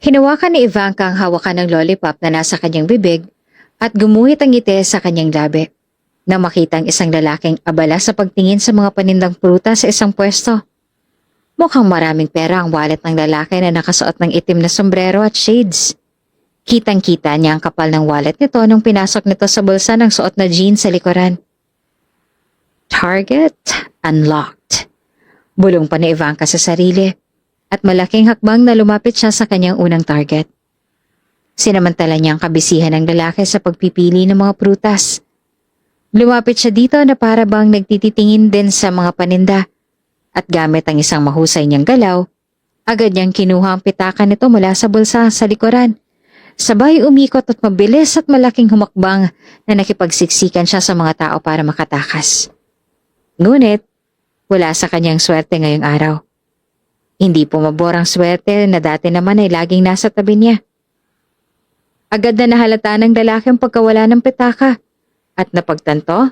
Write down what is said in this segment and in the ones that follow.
Hinawakan ni Ivanka ang hawakan ng lollipop na nasa kanyang bibig at gumuhit ang ngiti sa kanyang labi nang makita ang isang lalaking abala sa pagtingin sa mga panindang prutas sa isang pwesto. Mukhang maraming pera ang wallet ng lalaki na nakasuot ng itim na sombrero at shades. Kitang-kita niya ang kapal ng wallet nito nung pinasok nito sa bulsa ng suot na jeans sa likuran. Target unlocked. Bulong pa ni Ivanka sa sarili at malaking hakbang na lumapit siya sa kanyang unang target. Sinamantala niya ang kabisihan ng lalaki sa pagpipili ng mga prutas. Lumapit siya dito na para bang nagtititingin din sa mga paninda at gamit ang isang mahusay niyang galaw, agad niyang kinuha ang pitakan nito mula sa bulsa sa likuran. Sabay umikot at mabilis at malaking humakbang na nakipagsiksikan siya sa mga tao para makatakas. Ngunit, wala sa kanyang swerte ngayong araw. Hindi pumabor ang swerte na dati naman ay laging nasa tabi niya. Agad na nahalata ng lalaki ang pagkawala ng pitaka at napagtanto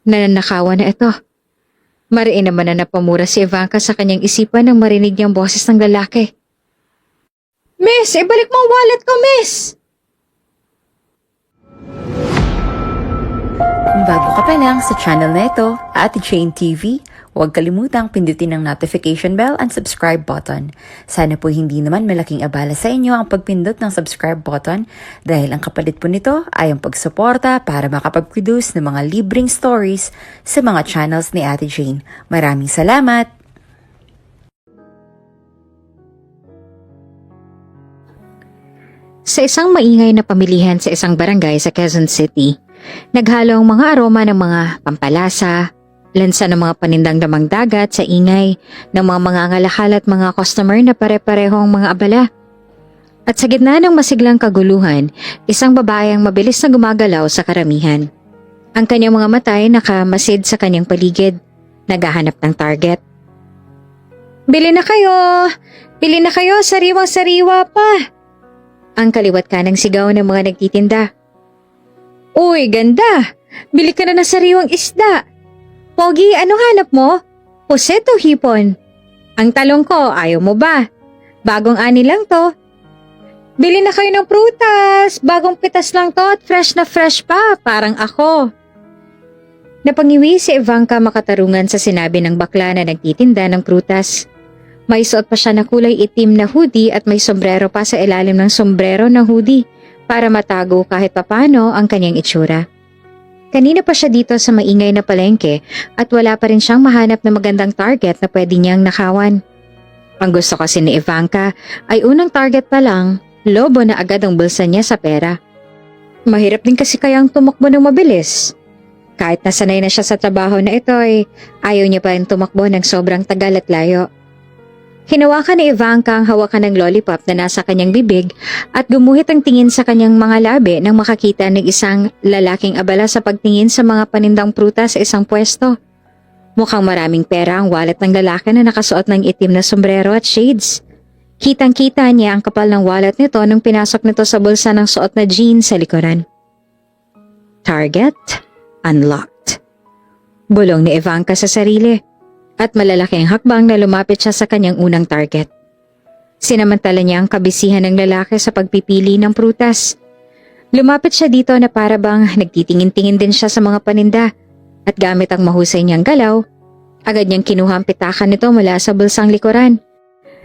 na nanakawan na ito. Mariin naman na napamura si Ivanka sa kanyang isipan nang marinig niyang boses ng lalaki. Miss, ibalik mo ang wallet ko, miss! Kung bago ka pa lang sa channel na ito, Ate Jane TV, huwag kalimutang pindutin ang notification bell and subscribe button. Sana po hindi naman malaking abala sa inyo ang pagpindot ng subscribe button dahil ang kapalit po nito ay ang pagsuporta para makapag-produce ng mga libreng stories sa mga channels ni Ate Jane. Maraming salamat! Sa isang maingay na pamilihan sa isang barangay sa Quezon City, naghalo ang mga aroma ng mga pampalasa, lansa ng mga panindang damang dagat sa ingay ng mga mangangalakal at mga customer na pare-parehong mga abala. At sa gitna ng masiglang kaguluhan, isang babae ang mabilis na gumagalaw sa karamihan. Ang kanyang mga mata ay nakamasid sa kanyang paligid, naghahanap ng target. Bili na kayo! Bili na kayo! Sariwang-sariwa pa! Ang kaliwat kanang sigaw ng mga nagtitinda. Uy, ganda! Bili ka na ng sariwang isda! Pogi, anong hanap mo? Puset o hipon? Ang talong ko, ayaw mo ba? Bagong ani lang to. Bili na kayo ng prutas! Bagong pitas lang to at fresh na fresh pa, parang ako. Napangiwi si Ivanka makatarungan sa sinabi ng bakla na nagtitinda ng prutas. May suot pa siya na kulay itim na hoodie at may sombrero pa sa ilalim ng sombrero na hoodie para matago kahit papano ang kanyang itsura. Kanina pa siya dito sa maingay na palengke at wala pa rin siyang mahanap na magandang target na pwede niyang nakawan. Ang gusto kasi ni Ivanka ay unang target pa lang, lobo na agad ang bulsa niya sa pera. Mahirap din kasi kayang tumakbo ng mabilis. Kahit nasanay na siya sa trabaho na ito ay ayaw niya pa rin tumakbo ng sobrang tagal at layo. Hinawakan ni Ivanka ang hawakan ng lollipop na nasa kanyang bibig at gumuhit ang tingin sa kanyang mga labi nang makakita ng isang lalaking abala sa pagtingin sa mga panindang prutas sa isang pwesto. Mukhang maraming pera ang wallet ng lalaki na nakasuot ng itim na sombrero at shades. Kitang-kita niya ang kapal ng wallet nito nung pinasok nito sa bulsa ng suot na jeans sa likuran. Target unlocked. Bulong ni Ivanka sa sarili. At malalaking hakbang na lumapit siya sa kanyang unang target. Sinamantala niya ang kabisihan ng lalaki sa pagpipili ng prutas. Lumapit siya dito na para bang nagtitingin-tingin din siya sa mga paninda at gamit ang mahusay niyang galaw, agad niyang kinuha ang pitakan nito mula sa bulsang likuran.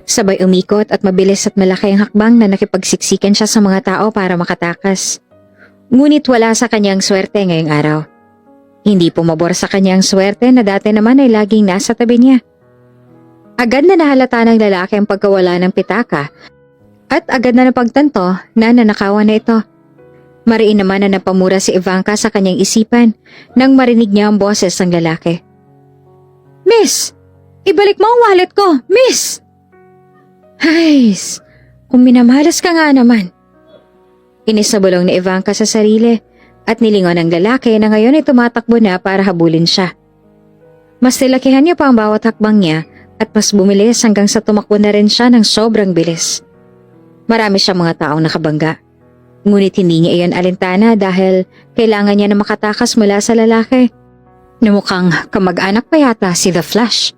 Sabay umikot at mabilis at malaki ang hakbang na nakipagsiksikan siya sa mga tao para makatakas. Ngunit wala sa kanyang swerte ngayong araw. Hindi pumabor sa kanyang swerte na dati naman ay laging nasa tabi niya. Agad na nahalata ng lalaki ang pagkawala ng pitaka at agad na napagtanto na nanakawan na ito. Mariin naman na napamura si Ivanka sa kanyang isipan nang marinig niya ang boses ng lalaki. Miss! Ibalik mo ang wallet ko! Miss! Hays! Kung minamalas ka nga naman. Inis na bulong ni Ivanka sa sarili. At nilingon ng lalaki na ngayon ay tumatakbo na para habulin siya. Mas nilakihan niya pa ang bawat hakbang niya at mas bumilis hanggang sa tumakbo na rin siya ng sobrang bilis. Marami siyang mga taong nakabangga. Ngunit hindi niya iyon alintana dahil kailangan niya na makatakas mula sa lalaki. Na mukhang kamag-anak pa yata si The Flash.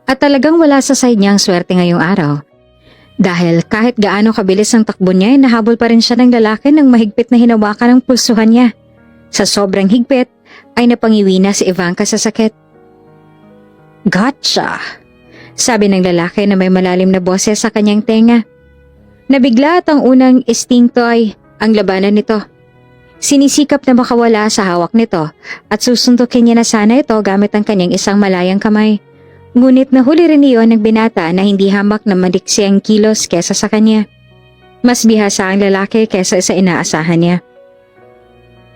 At talagang wala sa side niya ang swerte ngayong araw. Dahil kahit gaano kabilis ang takbo niya, nahabol pa rin siya ng lalaki ng mahigpit na hinawakan ng pulsuhan niya. Sa sobrang higpit, ay napangiwi na si Ivanka sa sakit. "Gotcha!" sabi ng lalaki na may malalim na boses sa kanyang tenga. Nabigla at ang unang instingto ay ang labanan nito. Sinisikap na makawala sa hawak nito at susuntukin niya na sana ito gamit ang kanyang isang malayang kamay. Ngunit nahuli rin iyon ng binata na hindi hamak na maliksi ang kilos kesa sa kanya. Mas bihasa ang lalaki kesa sa inaasahan niya.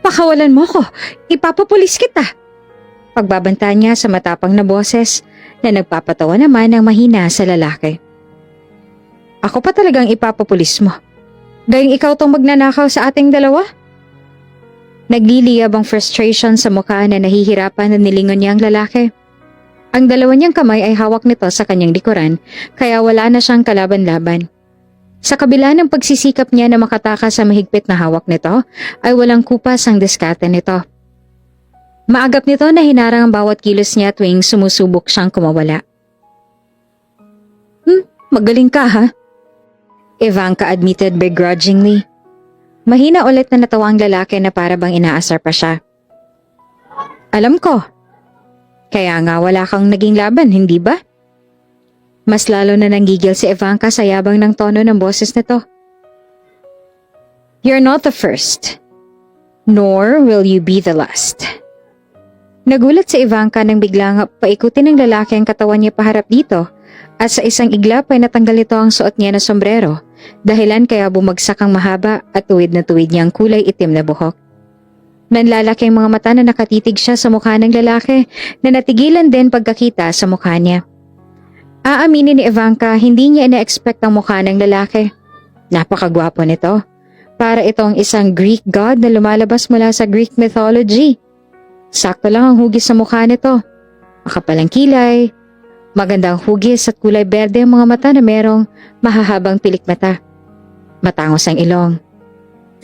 "Pakawalan mo ko! Ipapapulis kita!" Pagbabanta niya sa matapang na boses na nagpapatawa naman ng mahina sa lalaki. "Ako pa talagang ipapapulis mo. Gayong ikaw tong magnanakaw sa ating dalawa?" Nagliliyab ang frustration sa mukha na nahihirapan na nilingon niya ang lalaki. Ang dalawa niyang kamay ay hawak nito sa kanyang likuran kaya wala na siyang kalaban-laban. Sa kabila ng pagsisikap niya na makatakas sa mahigpit na hawak nito ay walang kupas ang diskarte nito. Maagap nito na hinarang ang bawat kilos niya tuwing sumusubok siyang kumawala. Magaling ka ha?" Ivanka admitted begrudgingly. Mahina ulit na natawa ang lalaki na para bang inaasar pa siya. "Alam ko. Kaya nga wala kang naging laban, hindi ba?" Mas lalo na nanggigil si Ivanka sa yabang ng tono ng boses nito. "You're not the first. Nor will you be the last." Nagulat si Ivanka nang biglang paikutin ng lalaki ang katawan niya paharap dito at sa isang iglap ay natanggal ito ang suot niya na sombrero, dahilan kaya bumagsak ang mahaba at tuwid na tuwid niyang kulay itim na buhok. Nanlalaki ang mga mata na nakatitig siya sa mukha ng lalaki na natigilan din pagkakita sa mukha niya. Aaminin ni Ivanka, hindi niya ina-expect ang mukha ng lalaki. Napakagwapo nito. Para itong isang Greek god na lumalabas mula sa Greek mythology. Sakto lang ang hugis sa mukha nito. Makapalang kilay, magandang hugis at kulay berde ang mga mata na merong mahahabang pilik mata. Matangos ang ilong.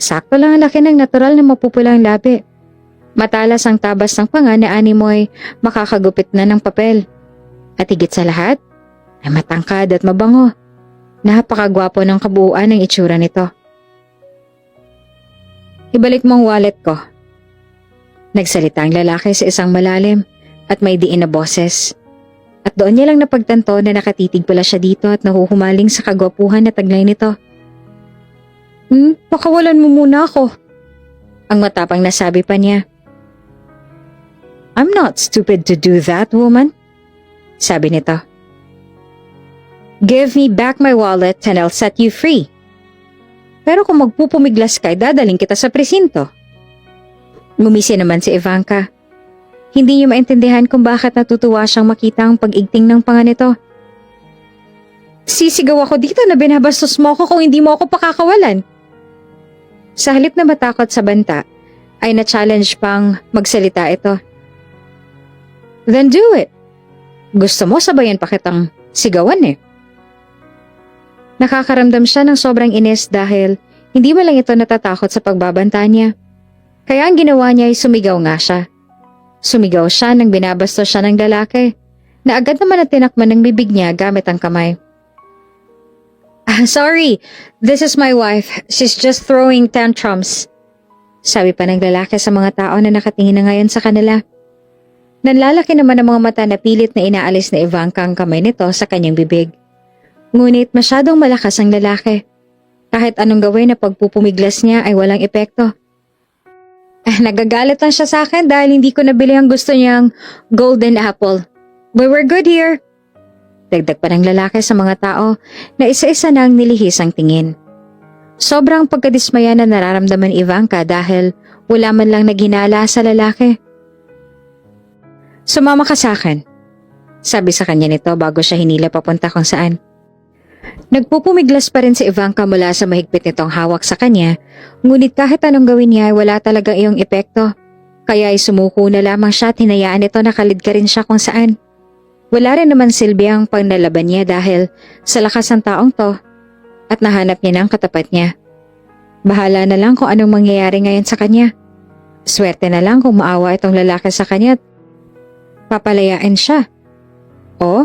Sakto lang ang laki ng natural na mapupulang labi. Matalas ang tabas ng panga na animoy makakagupit na ng papel. At higit sa lahat, ay matangkad at mabango. Napakagwapo ng kabuuan ng itsura nito. "Ibalik mo ang wallet ko." Nagsalita ang lalaki sa isang malalim at may diin na boses. At doon niya lang napagtanto na nakatitig pala siya dito at nahuhumaling sa kagwapuhan na taglay nito. Pakawalan mo muna ako." Ang matapang nasabi pa niya. "I'm not stupid to do that, woman," sabi nito. "Give me back my wallet and I'll set you free. Pero kung magpupumiglas ka, dadaling kita sa presinto." Ngumisi naman si Ivanka. Hindi niya maintindihan kung bakit natutuwa siyang makita ang pag-igting ng panga nito. "Sisigaw ako dito na binabastos mo ako kung hindi mo ako pakakawalan." Sa halip na matakot sa banta, ay na-challenge pang magsalita ito. "Then do it. Gusto mo sabayan pa kitang sigawan eh." Nakakaramdam siya ng sobrang inis dahil hindi man lang ito natatakot sa pagbabanta niya. Kaya ang ginawa niya ay sumigaw nga siya. Sumigaw siya nang binabastos siya ng lalaki na agad naman na tinakman ng bibig niya gamit ang kamay. "Sorry, this is my wife. She's just throwing tantrums," sabi pa ng lalaki sa mga tao na nakatingin na ngayon sa kanila. Nanlalaki naman ang mga mata na pilit na inaalis na Ivanka ang kamay nito sa kanyang bibig. Ngunit masyadong malakas ang lalaki. Kahit anong gawin na pagpupumiglas niya ay walang epekto. Nagagalit lang siya sa akin dahil hindi ko nabili ang gusto niyang golden apple. But we're good here. Dagdag pa ng lalaki sa mga tao na isa-isa nang nilihis ang tingin. Sobrang pagkadismaya na nararamdaman ni Ivanka dahil wala man lang naghinala sa lalaki. "Sumama ka sa akin," sabi sa kanya nito bago siya hinila papunta kung saan. Nagpupumiglas pa rin si Ivanka mula sa mahigpit nitong hawak sa kanya, ngunit kahit anong gawin niya ay wala talaga iyong epekto. Kaya ay sumuko na lamang siya at hinayaan nito na kalid ka rin siya kung saan. Wala rin naman silbi ang panlalaban niya dahil sa lakas ng taong to at nahanap niya ng katapat niya. Bahala na lang kung anong mangyayari ngayon sa kanya. Swerte na lang kung maawa itong lalaki sa kanya at papalayain siya. O,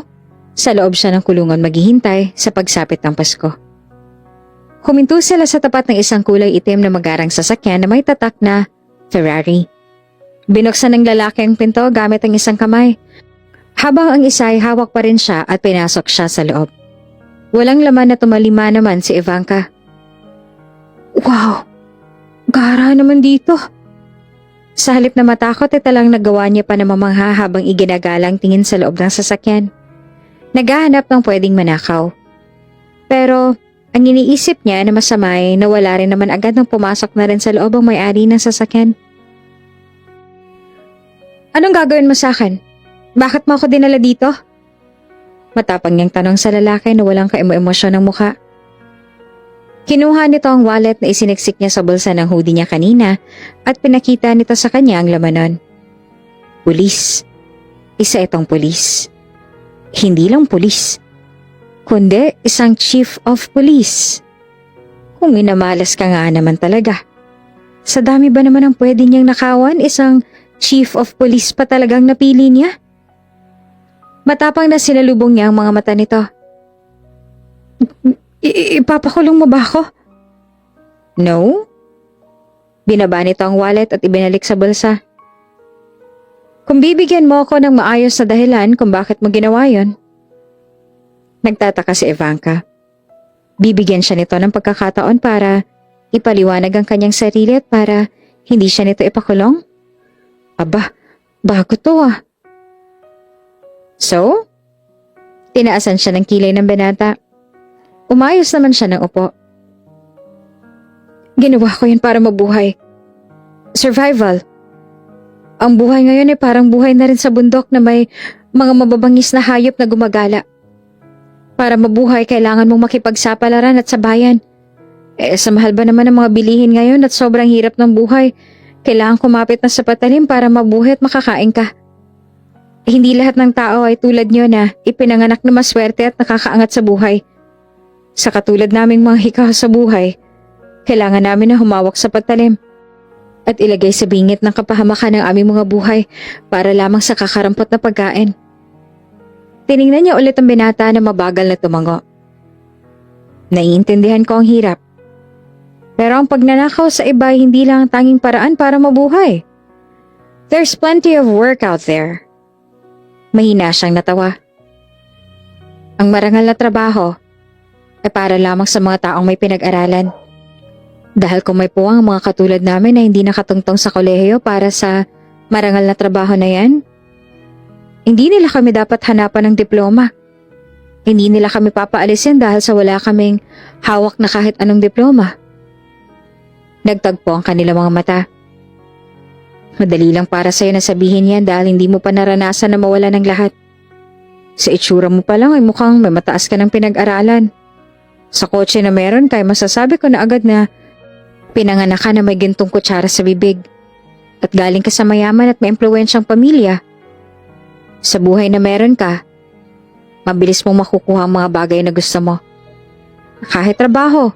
Sa loob siya ng kulungan maghihintay sa pagsapit ng Pasko. Huminto sila sa tapat ng isang kulay itim na magarang sasakyan na may tatak na Ferrari. Binuksan ng lalaki ang pinto gamit ang isang kamay, habang ang isa ay hawak pa rin siya at pinasok siya sa loob. Walang laman na tumalima naman si Ivanka. Wow! Gara naman dito! Sa halip na matakot ay talang nagawa niya pa na mamangha habang iginagalang tingin sa loob ng sasakyan. Naghahanap ng pwedeng manakaw. Pero ang iniisip niya na masama ay nawala rin naman agad nang pumasok na rin sa loob ang may-ari ng sasakyan. Anong gagawin mo sa akin? Bakit mo ako dinala dito? Matapang niyang tanong sa lalaki na walang kaemo-emosyon ng mukha. Kinuha nito ang wallet na isiniksik niya sa bulsa ng hoodie niya kanina at pinakita nito sa kanya ang laman nun. Pulis. Isa itong pulis. Hindi lang pulis, kundi isang chief of police. Kung minamalas ka nga naman talaga. Sa dami ba naman ang pwede niyang nakawan, isang chief of police pa talagang napili niya? Matapang na sinalubong niya ang mga mata nito. Ipapakulong mo ba ako? No. Binaba nito ang wallet at ibinalik sa bulsa. Kung bibigyan mo ako ng maayos na dahilan kung bakit mo ginawa yon. Nagtataka si Ivanka. Bibigyan siya nito ng pagkakataon para ipaliwanag ang kanyang sarili at para hindi siya nito ipakulong? Aba, bago to ah. So? Tinaasan siya ng kilay ng binata. Umayos naman siya ng upo. Ginawa ko yun para mabuhay. Survival. Ang buhay ngayon ay parang buhay na rin sa bundok na may mga mababangis na hayop na gumagala. Para mabuhay, kailangan mong makipagsapalaran at sabayan. Sa mahal ba naman ang mga bilihin ngayon at sobrang hirap ng buhay, kailangan kumapit na sa patalim para mabuhay at makakain ka. Hindi lahat ng tao ay tulad nyo na ipinanganak na maswerte at nakakaangat sa buhay. Sa katulad naming mga hikaw sa buhay, kailangan namin na humawak sa patalim at ilagay sa bingit ng kapahamakan ng aming mga buhay para lamang sa kakarampot na pagkain. Tiningnan niya ulit ang binata na mabagal na tumango. Naiintindihan ko ang hirap. Pero ang pagnanakaw sa iba ay hindi lang ang tanging paraan para mabuhay. There's plenty of work out there. Mahina siyang natawa. Ang marangal na trabaho ay para lamang sa mga taong may pinag-aralan. Dahil kung may puwang ang mga katulad namin na hindi nakatungtong sa kolehiyo para sa marangal na trabaho na yan, hindi nila kami dapat hanapan ng diploma. Hindi nila kami papaalisin dahil sa wala kaming hawak na kahit anong diploma. Nagtagpo ang kanilang mga mata. Madali lang para sa'yo na sabihin yan dahil hindi mo pa naranasan na mawala ng lahat. Sa itsura mo pa lang ay mukhang may mataas ka ng pinag-aralan. Sa kotse na meron kay masasabi ko na agad na pinanganak ka na may gintong kutsara sa bibig at galing ka sa mayaman at may impluwensyang pamilya. Sa buhay na meron ka, mabilis mong makukuha ang mga bagay na gusto mo. Kahit trabaho.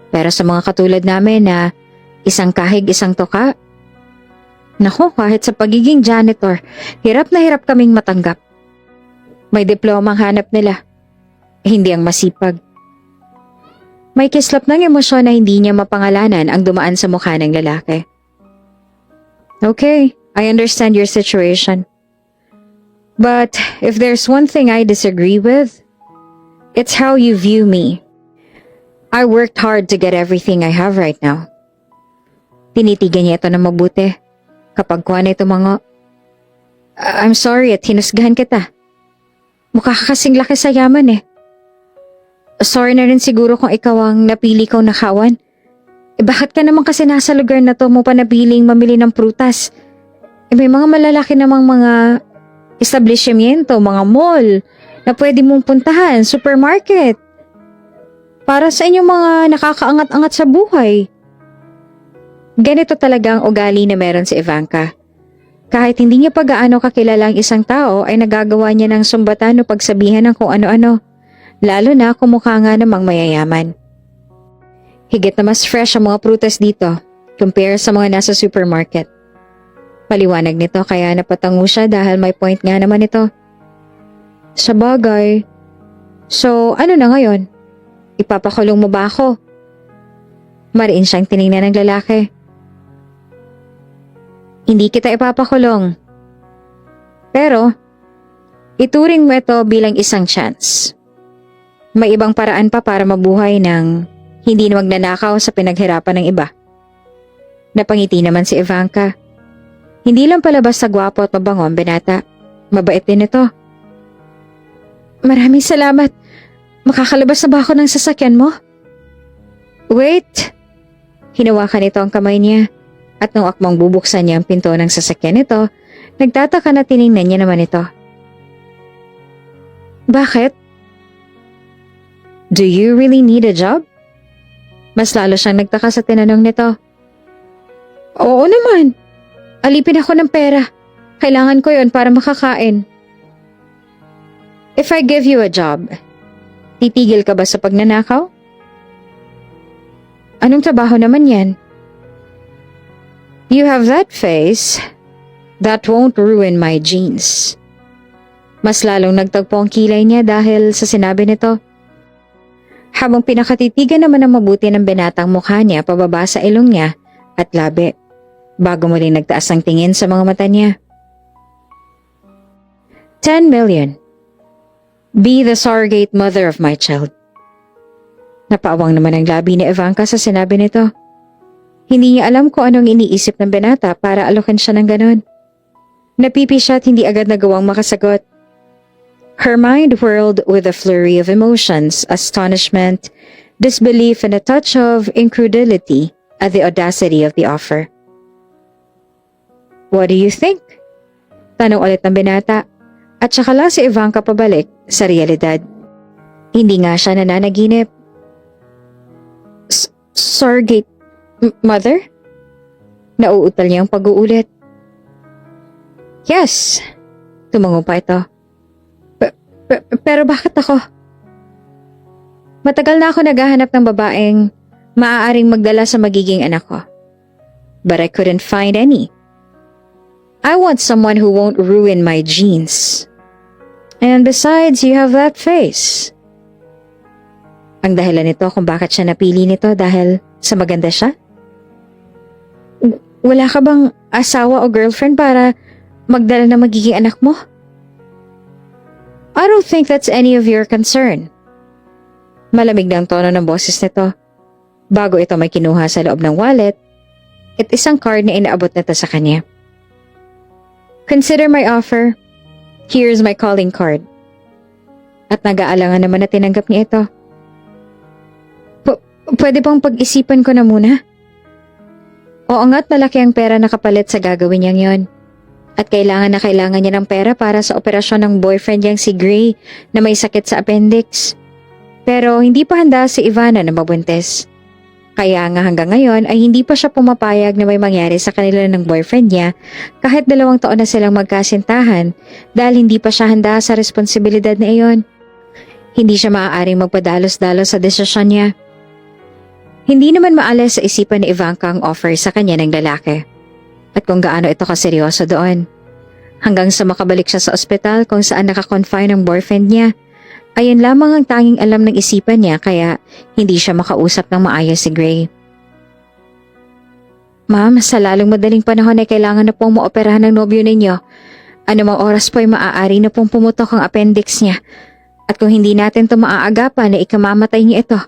Pero sa mga katulad namin na isang kahig, isang toka, naku, kahit sa pagiging janitor, hirap na hirap kaming matanggap. May diploma ang hanap nila, hindi ang masipag. May kislap ng emosyon na hindi niya mapangalanan ang dumaan sa mukha ng lalaki. Okay, I understand your situation. But if there's one thing I disagree with, it's how you view me. I worked hard to get everything I have right now. Tinitigan niya ito na mabuti. Kapag kuha na ito mga, I'm sorry at hinusgahan kita. Mukha ka kasing laki sa yaman eh. Sorry na rin siguro kung ikaw ang napili kong nakawan. Bakit ka naman kasi nasa lugar na to mo pa napiling mamili ng prutas? May mga malalaki namang mga establishmento, mga mall na pwede mong puntahan, supermarket. Para sa inyong mga nakakaangat-angat sa buhay. Ganito talaga ang ugali na meron si Ivanka. Kahit hindi niya pag-aano kakilala ang isang tao ay nagagawa niya ng sumbatan o pagsabihan ng kung ano-ano. Lalo na kung mukha nga namang mayayaman. Higit na mas fresh ang mga prutas dito compare sa mga nasa supermarket. Paliwanag nito kaya napatango siya dahil may point nga naman ito. Sa bagay. So, ano na ngayon? Ipapakulong mo ba ako? Mariin siyang tiningnan ng lalaki. Hindi kita ipapakulong. Pero, ituring mo ito bilang isang chance. May ibang paraan pa para mabuhay ng hindi na magnanakaw sa pinaghirapan ng iba. Napangiti naman si Ivanka. Hindi lang palabas sa gwapo at mabango ang binata. Mabait din ito. Maraming salamat. Makakalabas na ba ako ng sasakyan mo? Wait! Hinawakan nito ang kamay niya at nung akmang bubuksan niya ang pinto ng sasakyan nito, nagtataka na tiningnan niya naman ito. Bakit? Do you really need a job? Mas lalo siyang nagtaka sa tinanong nito. Oo naman. Alipin ako ng pera. Kailangan ko yon para makakain. If I give you a job, titigil ka ba sa pagnanakaw? Anong trabaho naman yan? You have that face. That won't ruin my jeans. Mas lalong nagtagpo ang kilay niya dahil sa sinabi nito. Habang pinakatitigan naman ang mabuti ng binatang mukha niya pababa sa ilong niya at labi, bago muling nagtaas ang tingin sa mga mata niya. 10 million. Be the surrogate mother of my child. Napaawang naman ang labi ni Ivanka sa sinabi nito. Hindi niya alam kung anong iniisip ng binata para alokan siya ng ganon. Napipi siya at hindi agad nagawang makasagot. Her mind whirled with a flurry of emotions, astonishment, disbelief and a touch of incredulity at the audacity of the offer. What do you think? Tanong ulit ng binata at saka lang si Ivanka pabalik sa realidad. Hindi nga siya nananaginip. Surrogate mother? Nauutal niya ang pag-uulit. Yes, tumango pa ito. Pero bakit ako? Matagal na ako naghahanap ng babaeng maaaring magdala sa magiging anak ko. But I couldn't find any. I want someone who won't ruin my genes. And besides, you have that face. Ang dahilan nito kung bakit siya napili nito dahil sa maganda siya? Wala ka bang asawa o girlfriend para magdala na magiging anak mo? I don't think that's any of your concern. Malamig na ang tono ng boses nito. Bago ito may kinuha sa loob ng wallet at isang card na inaabot nito sa kanya. Consider my offer. Here's my calling card. At nag-aalangan naman na tinanggap niya ito. Pwede bang pag-isipan ko na muna? Oo nga't malaki ang pera na kapalit sa gagawin niyang yon. At kailangan niya ng pera para sa operasyon ng boyfriend niyang si Gray na may sakit sa appendix. Pero hindi pa handa si Ivana na mabuntis. Kaya nga hanggang ngayon ay hindi pa siya pumapayag na may mangyari sa kanila ng boyfriend niya kahit 2 taon na silang magkasintahan dahil hindi pa siya handa sa responsibilidad na iyon. Hindi siya maaaring magpadalos-dalos sa desisyon niya. Hindi naman maalis sa isipan ni Ivanka ang offer sa kanya ng lalaki. At kung gaano ito kaseryoso doon. Hanggang sa makabalik siya sa ospital kung saan nakakonfine ang boyfriend niya, ayan lamang ang tanging alam ng isipan niya kaya hindi siya makausap ng maayos si Gray. Ma'am, sa lalong madaling panahon ay kailangan na pong maoperahan ng nobyo ninyo. Anumang oras po ay maaari na pong pumutok ang appendix niya. At kung hindi natin ito maaagapan na ikamamatay niya ito.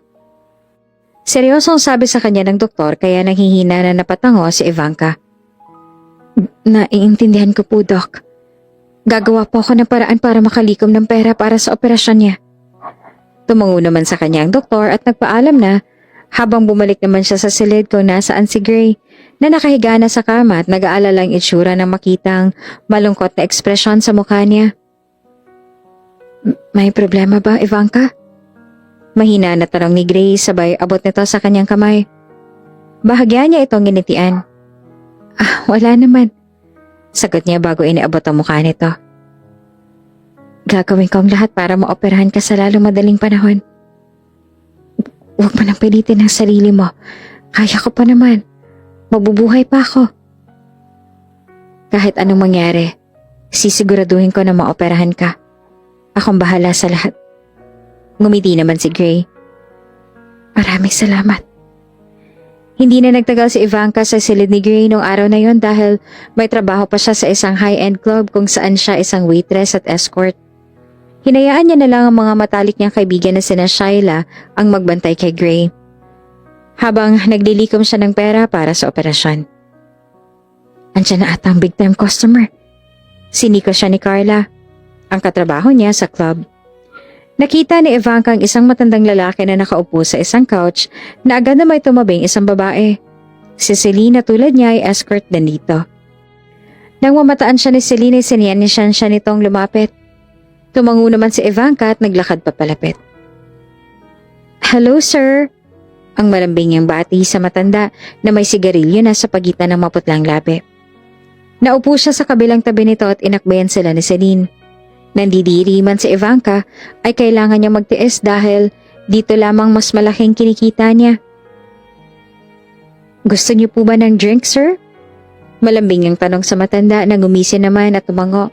Seryosong sabi sa kanya ng doktor kaya nanghihina na napatango si Ivanka. Naiintindihan ko po, Doc. Gagawa po ako ng paraan para makalikom ng pera para sa operasyon niya. Tumango naman sa kanya ang doktor at nagpaalam na habang bumalik naman siya sa silid kung nasaan si Gray na nakahiga na sa kama at nag-aalala ang itsura ng makitang malungkot na ekspresyon sa mukha niya. May problema ba, Ivanka? Mahina na tanong ni Gray sabay abot nito sa kanyang kamay. Bahagya niya itong ginitian. Wala naman. Sagot niya bago iniabot ang mukha nito. Gagawin ko ang lahat para maoperahan ka sa lalong madaling panahon. Huwag mo nang pilitin ang sarili mo. Kaya ko pa naman. Mabubuhay pa ako. Kahit anong mangyari, sisiguraduhin ko na maoperahan ka. Akong bahala sa lahat. Ngumiti naman si Gray. Maraming salamat. Hindi na nagtagal si Ivanka sa silid ni Gray noong araw na yon dahil may trabaho pa siya sa isang high-end club kung saan siya isang waitress at escort. Hinayaan niya na lang ang mga matalik niyang kaibigan na sina Shyla ang magbantay kay Gray, habang naglilikom siya ng pera para sa operasyon. Andiyan na ata ang big time customer. Siniko siya ni Carla, ang katrabaho niya sa club. Nakita ni Ivanka ang isang matandang lalaki na nakaupo sa isang couch na agad na may tumabing isang babae. Si Celine na tulad niya ay escort din dito. Nang mamataan siya ni Celine ay siniyanisyan siya nitong lumapit. Tumango naman si Ivanka at naglakad papalapit. Hello sir! Ang malambing niyang bati sa matanda na may sigarilyo na sa pagitan ng maputlang labi. Naupo siya sa kabilang tabi nito at inakbayan sila ni Celine. Nandidiri man si Ivanka ay kailangan niya magtiis dahil dito lamang mas malaking kinikita niya. Gusto niyo po ba ng drink, sir? Malambing ang tanong sa matanda na gumisi naman at tumango.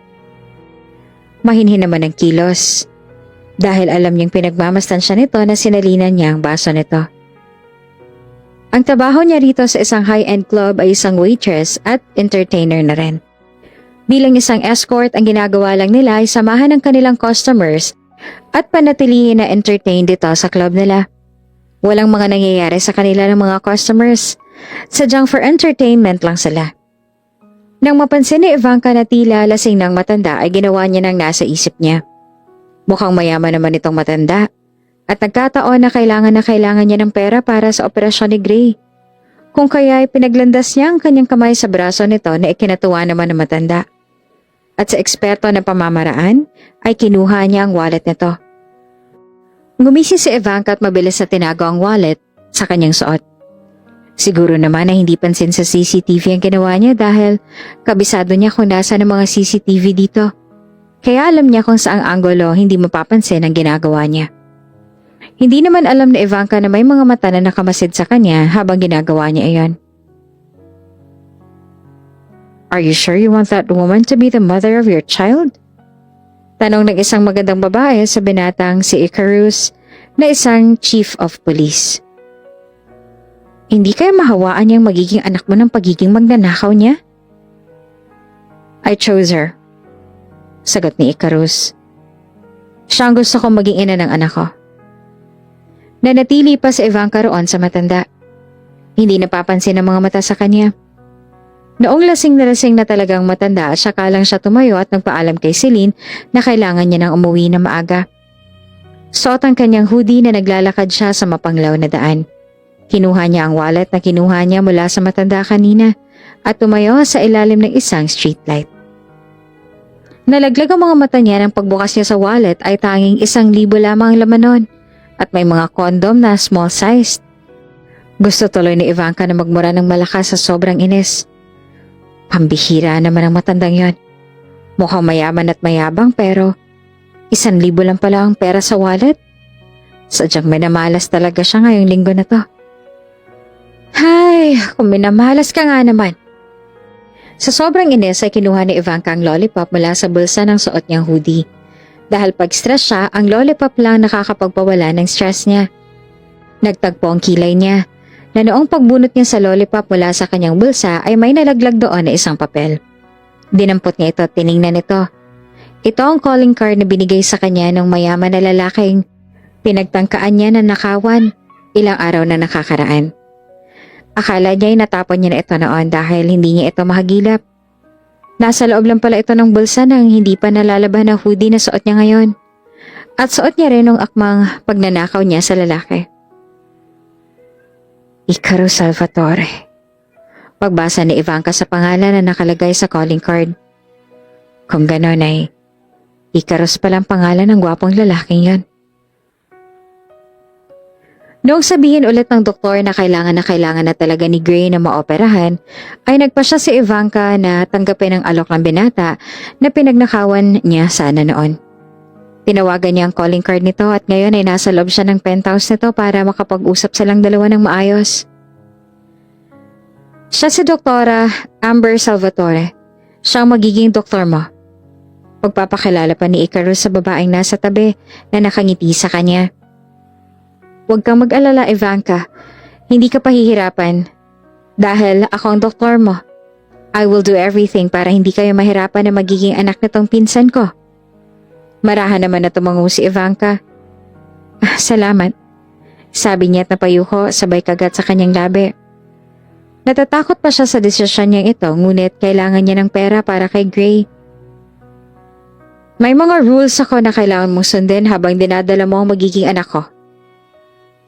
Mahinhin naman ang kilos dahil alam niyang pinagmamastan siya nito na sinalinan niya ang baso nito. Ang trabaho niya rito sa isang high-end club ay isang waitress at entertainer na rin. Bilang isang escort, ang ginagawa lang nila ay samahan ng kanilang customers at panatilihin na entertain dito sa club nila. Walang mga nangyayari sa kanila ng mga customers. Sadyang for entertainment lang sila. Nang mapansin ni Ivanka na tila lasing ng matanda ay ginawa niya ng nasa isip niya. Mukhang mayaman naman itong matanda at nagkataon na kailangan niya ng pera para sa operasyon ni Gray. Kung kaya ay pinaglandas niya ang kanyang kamay sa braso nito na ikinatuwa naman ng matanda. At sa eksperto na pamamaraan ay kinuha niya ang wallet nito. Ngumisi si Ivanka at mabilis na tinago ang wallet sa kanyang suot. Siguro naman na hindi pansin sa CCTV ang ginawa niya dahil kabisado niya kung nasa ng mga CCTV dito. Kaya alam niya kung saang anggulo hindi mapapansin ang ginagawa niya. Hindi naman alam ni Ivanka na may mga mata na nakamasid sa kanya habang ginagawa niya iyon. Are you sure you want that woman to be the mother of your child? Tanong ng isang magandang babae sa binatang si Icarus na isang chief of police. Hindi kaya mahawaan niyang magiging anak mo ng pagiging magnanakaw niya? I chose her. Sagot ni Icarus. Siya ang gusto kong maging ina ng anak ko. Nanatili pa si Ivanka roon sa matanda. Hindi napapansin ng mga mata sa kanya. Noong lasing na talagang matanda at saka lang siya tumayo at nagpaalam kay Celine na kailangan niya nang umuwi na maaga. Suot ang kanyang hoodie na naglalakad siya sa mapanglaw na daan. Kinuha niya ang wallet na kinuha niya mula sa matanda kanina at tumayo sa ilalim ng isang streetlight. Nalaglag ang mga mata niya nang pagbukas niya sa wallet ay tanging 1,000 lamang ang laman nun at may mga kondom na small sized. Gusto tuloy ni Ivanka na magmura ng malakas sa sobrang inis. Pambihira naman ang matandang yon. Mukhang mayaman at mayabang pero 1,000 lang pala ang pera sa wallet. Sadyang minamalas talaga siya ngayong linggo na to. Hay, kung minamalas ka nga naman. Sa sobrang inis ay kinuha ni Ivanka ang lollipop mula sa bulsa ng suot niyang hoodie. Dahil pag stress siya, ang lollipop lang nakakapagpawala ng stress niya. Nagtagpo ang kilay niya na noong pagbunot niya sa lollipop mula sa kanyang bulsa ay may nalaglag doon na isang papel. Dinampot niya ito at tiningnan ito. Ito ang calling card na binigay sa kanya ng mayaman na lalaking pinagtangkaan niya na nakawan ilang araw na nakakaraan. Akala niya ay natapon niya na ito noon dahil hindi niya ito mahagilap. Nasa loob lang pala ito ng bulsa nang hindi pa nalalaban ang hoodie na suot niya ngayon. At suot niya rin ng akmang pagnanakaw niya sa lalaki. Icarus Salvatore. Pagbasa ni Ivanka sa pangalan na nakalagay sa calling card. Kung ganon ay Icarus palang pangalan ng gwapong lalaking yan. Noong sabihin ulit ng doktor na kailangan na talaga ni Gray na maoperahan, ay nagpasya si Ivanka na tanggapin ang alok ng binata na pinagnakawan niya sana noon. Tinawagan niya ang calling card nito at ngayon ay nasa loob siya ng penthouse nito para makapag-usap silang dalawa ng maayos. Siya si Doktora Amber Salvatore. Siya ang magiging doktor mo. Pagpapakilala pa ni Icarus sa babaeng nasa tabi na nakangiti sa kanya. Huwag kang mag-alala, Ivanka. Hindi ka pahihirapan. Dahil ako ang doktor mo. I will do everything para hindi kayo mahirapan na magiging anak na tong pinsan ko. Marahan naman na tumango si Ivanka. Salamat. Sabi niya at napayuko sabay kagat sa kanyang labi. Natatakot pa siya sa desisyon niyang ito ngunit kailangan niya ng pera para kay Gray. May mga rules ako na kailangan mong sundin habang dinadala mo ang magiging anak ko.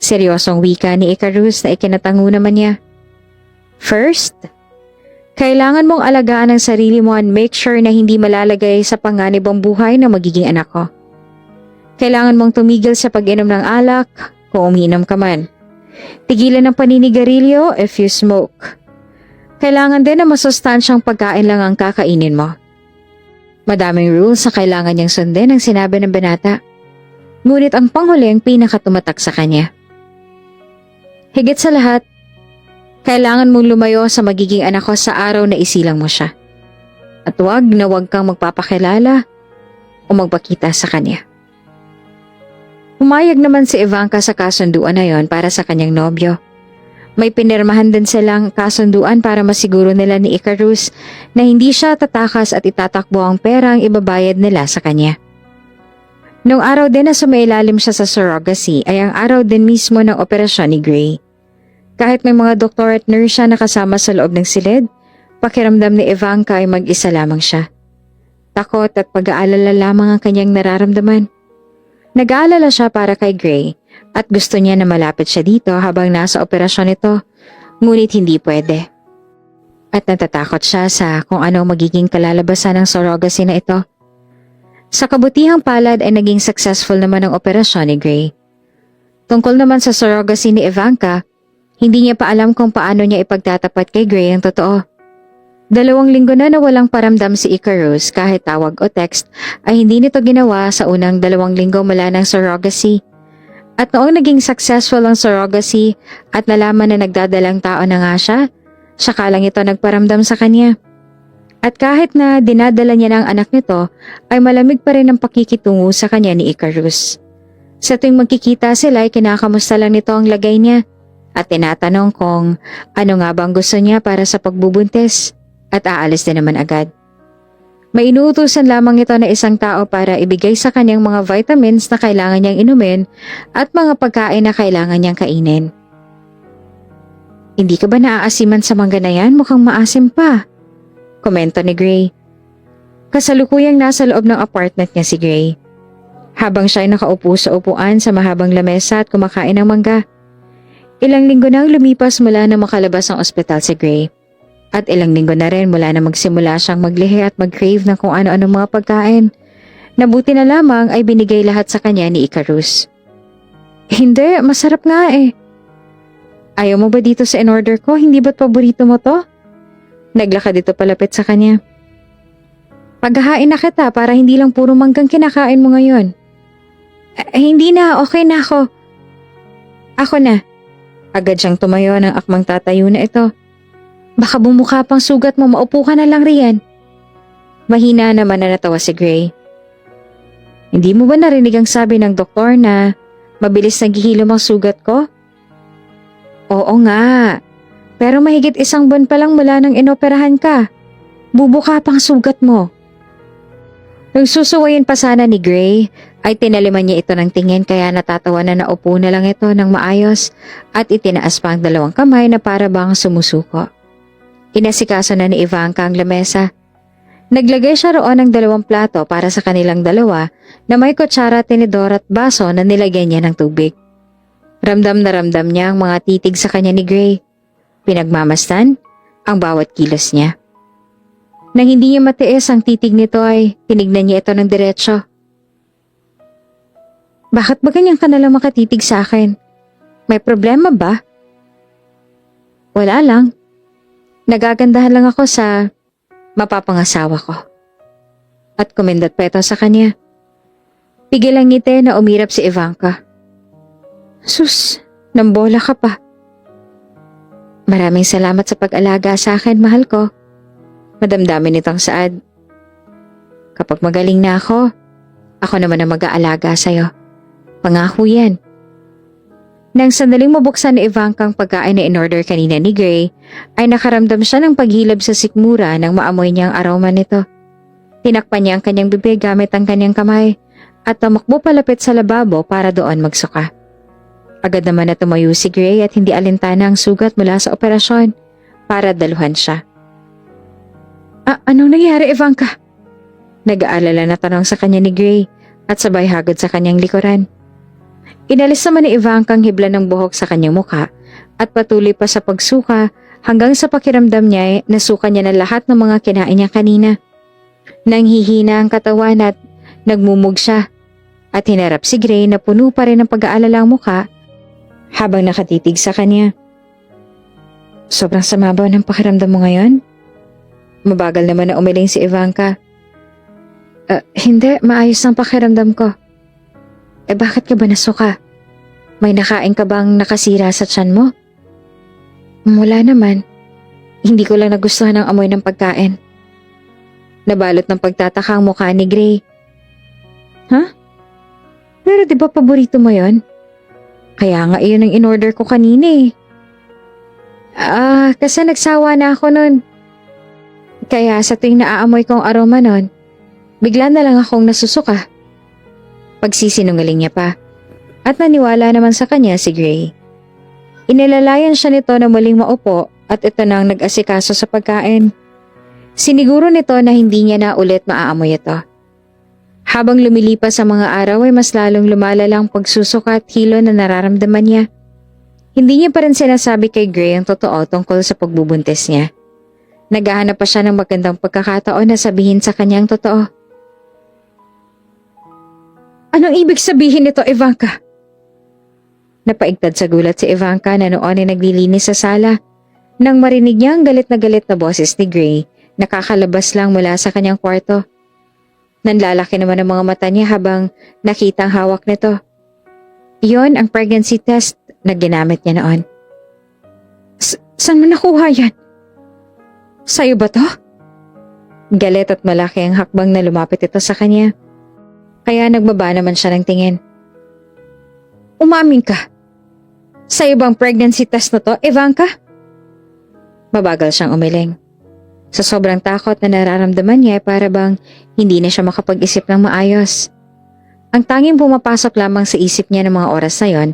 Seryosong wika ni Icarus na ikinatango naman niya. First, kailangan mong alagaan ang sarili mo and make sure na hindi malalagay sa panganib ang buhay ng magiging anak ko. Kailangan mong tumigil sa pag-inom ng alak kung umiinom ka man. Tigilan ng paninigarilyo if you smoke. Kailangan din na masustansyang pagkain lang ang kakainin mo. Madaming rules na kailangan niyang sundin ang sinabi ng binata. Ngunit ang panghuli ang pinakatumatak sa kanya. Higit sa lahat, kailangan mong lumayo sa magiging anak ko sa araw na isilang mo siya. At huwag kang magpapakilala o magpakita sa kanya. Umayag naman si Ivanka sa kasunduan na yon para sa kanyang nobyo. May pinirmahan din silang kasunduan para masiguro nila ni Icarus na hindi siya tatakas at itatakbo ang perang ibabayad nila sa kanya. Nung araw din na sumailalim siya sa surrogacy ay ang araw din mismo ng operasyon ni Gray. Kahit may mga doktor at nurse siya nakasama sa loob ng silid, pakiramdam ni Ivanka ay mag-isa lamang siya. Takot at pag-aalala lamang ang kanyang nararamdaman. Nag-aalala siya para kay Gray at gusto niya na malapit siya dito habang nasa operasyon ito, ngunit hindi pwede. At natatakot siya sa kung ano magiging kalalabasan ng surrogacy na ito. Sa kabutihang palad ay naging successful naman ang operasyon ni Gray. Tungkol naman sa surrogacy ni Ivanka, hindi niya pa alam kung paano niya ipagtatapat kay Gray ang totoo. 2 linggo na walang paramdam si Icarus kahit tawag o text ay hindi nito ginawa sa unang 2 linggo mula ng surrogacy. At noong naging successful ang surrogacy at nalaman na nagdadalang tao na nga siya, saka lang ito nagparamdam sa kanya. At kahit na dinadala niya ng anak nito, ay malamig pa rin ang pakikitungo sa kanya ni Icarus. Sa tuwing magkikita sila ay kinakamusta lang nito ang lagay niya at tinatanong kung ano nga bang gusto niya para sa pagbubuntis. At aalis din naman agad. May inuutusan lamang ito na isang tao para ibigay sa kanyang mga vitamins na kailangan niyang inumin at mga pagkain na kailangan niyang kainin. Hindi ka ba naaasiman sa mangga na yan? Mukhang maasim pa. Komento ni Gray. Kasalukuyang nasa loob ng apartment niya si Gray. Habang siya ay nakaupo sa upuan sa mahabang lamesa at kumakain ng mangga. Ilang linggo nang lumipas mula na makalabas ang ospital si Gray. At ilang linggo na rin mula na magsimula siyang maglihi at mag-crave ng kung ano-ano mga pagkain. Nabuti na lamang ay binigay lahat sa kanya ni Icarus. Hindi, masarap nga eh. Ayaw mo ba dito sa in-order ko? Hindi ba't paborito mo to? Naglakad ito palapit sa kanya. Paghahain na kita para hindi lang puro manggang kinakain mo ngayon. Hindi na, okay na ako. Ako na. Agad siyang tumayo ng akmang tatayo na ito. Baka bumuka pang sugat mo, maupo ka na lang riyan. Mahina naman na natawa si Gray. Hindi mo ba narinig ang sabi ng doktor na mabilis naghihilom ang sugat ko? Oo nga, pero mahigit 1 buwan pa lang mula nang inoperahan ka. Bubuka pang sugat mo. Nung susuwayin pa sana ni Gray, ay tinaliman niya ito ng tingin kaya natatawa na naupo na lang ito ng maayos at itinaas pa ang 2 kamay na para bang sumusuko. Inasikaso na ni Ivanka ang lamesa. Naglagay siya roon ng 2 plato para sa kanilang 2 na may kutsara, tinidor at baso na nilagyan niya ng tubig. Ramdam na ramdam niya ang mga titig sa kanya ni Gray. Pinagmamasdan ang bawat kilos niya. Nang hindi niya matiis ang titig nito ay tinignan niya ito ng diretsyo. Bakit ba ganyan ka nalang makatitig sa akin? May problema ba? Wala lang. Nagagandahan lang ako sa mapapangasawa ko. At kumindot pa ito sa kanya. Pigil ang ngiti na umirap si Ivanka. Sus, nambola ka pa. Maraming salamat sa pag-alaga sa akin, mahal ko. Madamdamin itong saad. Kapag magaling na ako naman ang mag-aalaga sa'yo. Pangako yan. Nang sandaling mabuksan ni Ivanka ang pagkain na in-order kanina ni Gray, ay nakaramdam siya ng paghilab sa sikmura nang maamoy niya ang aroma nito. Tinakpan niya ang kanyang bibig gamit ang kanyang kamay at tumakbo palapit sa lababo para doon magsuka. Agad naman na tumayo si Gray at hindi alintana ang sugat mula sa operasyon para daluhan siya. Anong nangyari, Ivanka? Nag-aalala na tanong sa kanya ni Gray at sabay hagod sa kanyang likuran. Inalis naman ni Ivanka ang hibla ng buhok sa kanyang muka at patuloy pa sa pagsuka hanggang sa pakiramdam niya ay nasuka niya na lahat ng mga kinain niya kanina. Nanghihina ang katawan at nagmumug siya at hinarap si Gray na puno pa rin ng pag-aalala ang muka habang nakatitig sa kanya. Sobrang sama ba ng pakiramdam mo ngayon? Mabagal naman na umiling si Ivanka. Hindi, maayos ang pakiramdam ko. Bakit ka ba nasuka? May nakain ka bang nakasira sa tiyan mo? Wala naman. Hindi ko lang nagustuhan ang amoy ng pagkain. Nabalot ng pagtataka ang mukha ni Gray. Pero di ba paborito mo yon? Kaya nga iyon ang in-order ko kanina eh. Kasi nagsawa na ako nun. Kaya sa tuwing naaamoy ko ang aroma nun, bigla na lang akong nasusuka. Pagsisinungaling niya pa. At naniwala naman sa kanya si Gray. Inilalayan siya nito na muling maupo at ito na ang nag-asikaso sa pagkain. Siniguro nito na hindi niya na ulit maaamoy ito. Habang lumilipas sa mga araw ay mas lalong lumalala ang pagsusuka at hilo na nararamdaman niya. Hindi niya pa rin sinasabi kay Gray ang totoo tungkol sa pagbubuntis niya. Naghahanap pa siya ng magandang pagkakataon na sabihin sa kanya ang totoo. Anong ibig sabihin nito, Ivanka? Napaigtad sa gulat si Ivanka na noon ay naglilinis sa sala. Nang marinig niya ang galit na boses ni Gray, nakakalabas lang mula sa kanyang kwarto. Nanlalaki naman ang mga mata niya habang nakita ang hawak nito. Iyon ang pregnancy test na ginamit niya noon. Saan mo nakuha yan? Sa'yo ba to? Galit at malaki ang hakbang na lumapit ito sa kanya. Kaya nagbaba naman siya ng tingin. Umamin ka. Sa'yo bang pregnancy test na to, Ivanka? Mabagal siyang umiling. Sa sobrang takot na nararamdaman niya para bang hindi na siya makapag-isip ng maayos. Ang tanging pumapasok lamang sa isip niya ng mga oras na yon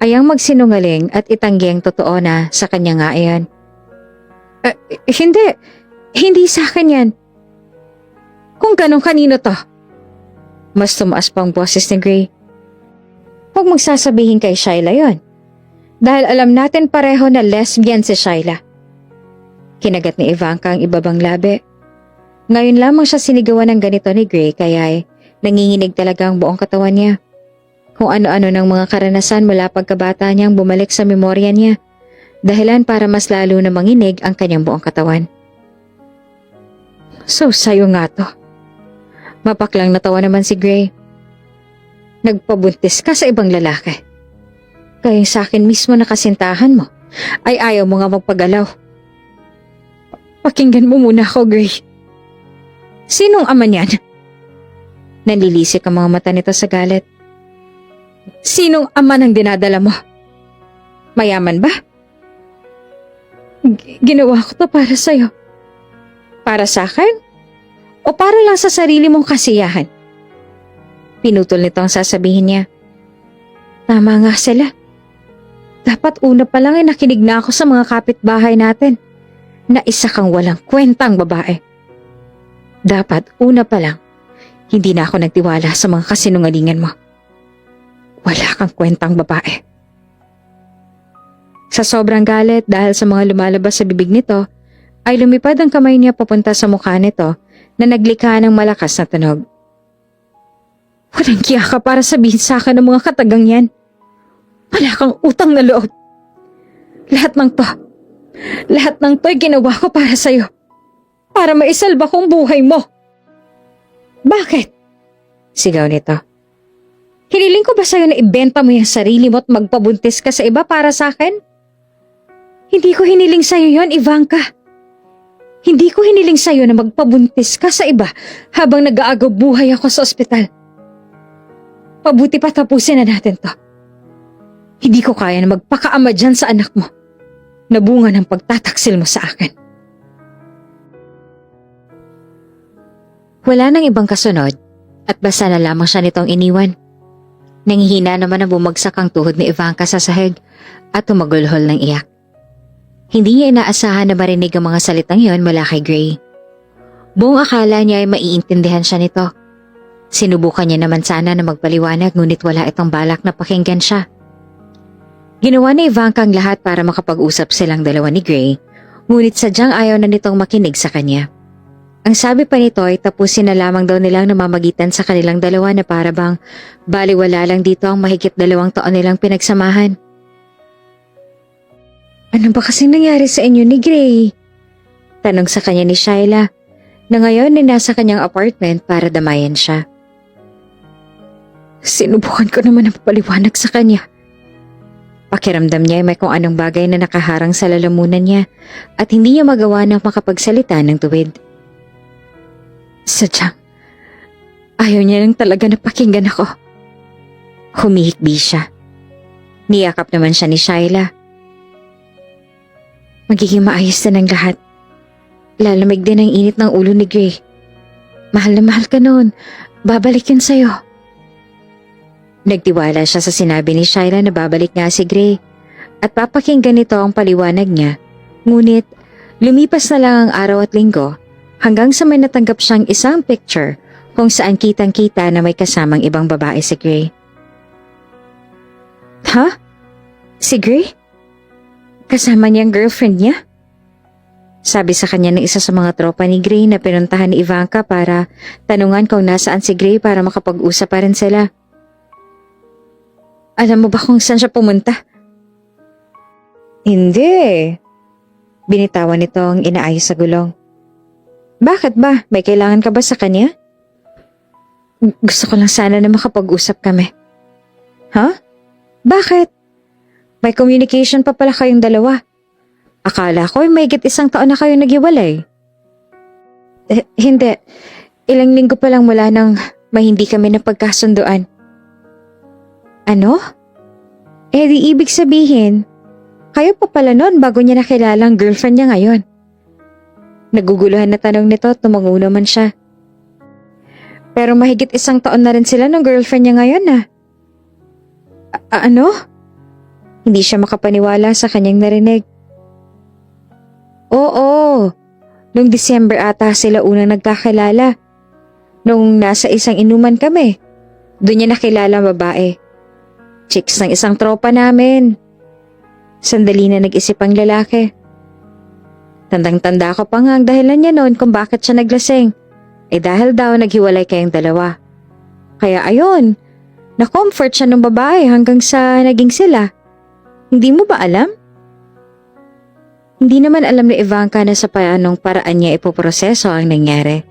ay ang magsinungaling at itanggi ang totoo na sa kanya nga iyan. Hindi sa akin yan. Kung ganun, kanino to? Mas tumaas pang boses ni Gray. Huwag magsasabihin kay Shyla yon. Dahil alam natin pareho na lesbian si Shyla. Kinagat ni Ivanka ang ibabang labi. Ngayon lamang siya sinigawan ng ganito ni Gray kaya nanginginig talaga ang buong katawan niya. Kung ano-ano ng mga karanasan mula pagkabata niyang bumalik sa memorya niya. Dahilan para mas lalo na manginig ang kanyang buong katawan. So sa'yo nga to. Mapaklang natawa naman si Gray. Nagpabuntis ka sa ibang lalaki. Kaya sa akin mismo na kasintahan mo ay ayaw mo nga magpagalaw. Pakinggan mo muna ako, Gray. Sinong ama niyan? Nanlilisik ang mga mata nito sa galit. Sinong ama ng dinadala mo? Mayaman ba? Ginawa ko to para sa'yo. Para sa akin? O para lang sa sarili mong kasiyahan? Pinutol nito ang sasabihin niya. Tama nga sila. Dapat una pa lang ay nakinig na ako sa mga kapitbahay natin na isa kang walang kwentang babae. Dapat una pa lang, hindi na ako nagtiwala sa mga kasinungalingan mo. Wala kang kwentang babae. Sa sobrang galit dahil sa mga lumalabas sa bibig nito, ay lumipad ang kamay niya papunta sa mukha nito na naglikha ng malakas na tunog. Walang kiya ka para sabihin sa akin ng mga katagang yan. Wala kang utang na loob. Lahat ng to'y ginawa ko para sa'yo. Para maisalba kong buhay mo. Bakit? Sigaw nito. Hiniling ko ba sa'yo na ibenta mo yung sarili mo at magpabuntis ka sa iba para sa akin? Hindi ko hiniling sa'yo yon, Ivanka. Hindi ko hiniling sa'yo na magpabuntis ka sa iba habang nag-aagaw buhay ako sa ospital. Mabuti pa tapusin na natin to. Hindi ko kaya na magpakaama dyan sa anak mo na bunga ng pagtataksil mo sa akin. Wala nang ibang kasunod at basta na lamang siya nitong iniwan. Nanghihina naman na bumagsak ang tuhod ni Ivanka sa sahig at tumagulhol ng iyak. Hindi niya inaasahan na marinig ang mga salitang yon mula kay Gray. Buong akala niya ay maiintindihan siya nito. Sinubukan niya naman sana na magpaliwanag ngunit wala itong balak na pakinggan siya. Ginawa ni Ivanka ang lahat para makapag-usap silang dalawa ni Gray, ngunit sadyang ayaw na nitong makinig sa kanya. Ang sabi pa nito ay tapusin na lamang daw nilang namamagitan sa kanilang dalawa na para bang baliwala lang dito ang mahigit 2 taon nilang pinagsamahan. Ano ba kasing nangyari sa inyo ni Gray? Tanong sa kanya ni Shyla, na ngayon ay nasa kanyang apartment para damayan siya. Sinubukan ko naman ang paliwanag sa kanya. Pakiramdam niya ay may kung anong bagay na nakaharang sa lalamunan niya at hindi niya magawa ng makapagsalita ng tuwid. Sadyang, ayaw niya lang talaga na pakinggan ako. Humihikbi siya. Niyakap naman siya ni Shyla. Magiging maayos na ng lahat. Lalamig din ang init ng ulo ni Gray. Mahal na mahal ka noon. Babalik yun sa'yo. Nagtiwala siya sa sinabi ni Shyla na babalik nga si Gray at papakinggan nito ang paliwanag niya. Ngunit lumipas na lang ang araw at linggo hanggang sa may natanggap siyang isang picture kung saan kitang-kita na may kasamang ibang babae si Gray. Ha? Si Gray? Kasama niyang girlfriend niya? Sabi sa kanya ng isa sa mga tropa ni Gray na pinuntahan ni Ivanka para tanungan kung nasaan si Gray para makapag-usap pa rin sila. Alam mo ba kung saan siya pumunta? Hindi. Binitawan nito ang inaayos sa gulong. Bakit ba? May kailangan ka ba sa kanya? Gusto ko lang sana na makapag-usap kami. Ha? Bakit? May communication pa pala kayong dalawa. Akala ko ay mahigit 1 taon na kayo naghiwalay. Hindi. Ilang linggo pa lang mula nang may hindi kami napagkasunduan. Ano? Di ibig sabihin, kayo pa pala noon bago niya nakilala ang girlfriend niya ngayon. Naguguluhan na tanong nito, tumango naman siya. Pero mahigit 1 taon na rin sila ng girlfriend niya ngayon Ano? Hindi siya makapaniwala sa kanyang narinig. Oo, noong December ata sila unang nagkakilala. Nung nasa isang inuman kami, doon niya nakilala ang babae. Chicks ng isang tropa namin. Sandali na nag-isip ang lalaki. Tandang-tanda ko pa nga ang dahilan niya noon kung bakit siya naglasing. Dahil daw naghiwalay kayong dalawa. Kaya ayun, na-comfort siya ng babae hanggang sa naging sila. Hindi mo ba alam? Hindi naman alam ni Ivanka na sa paanong paraan niya ipoproseso ang nangyari.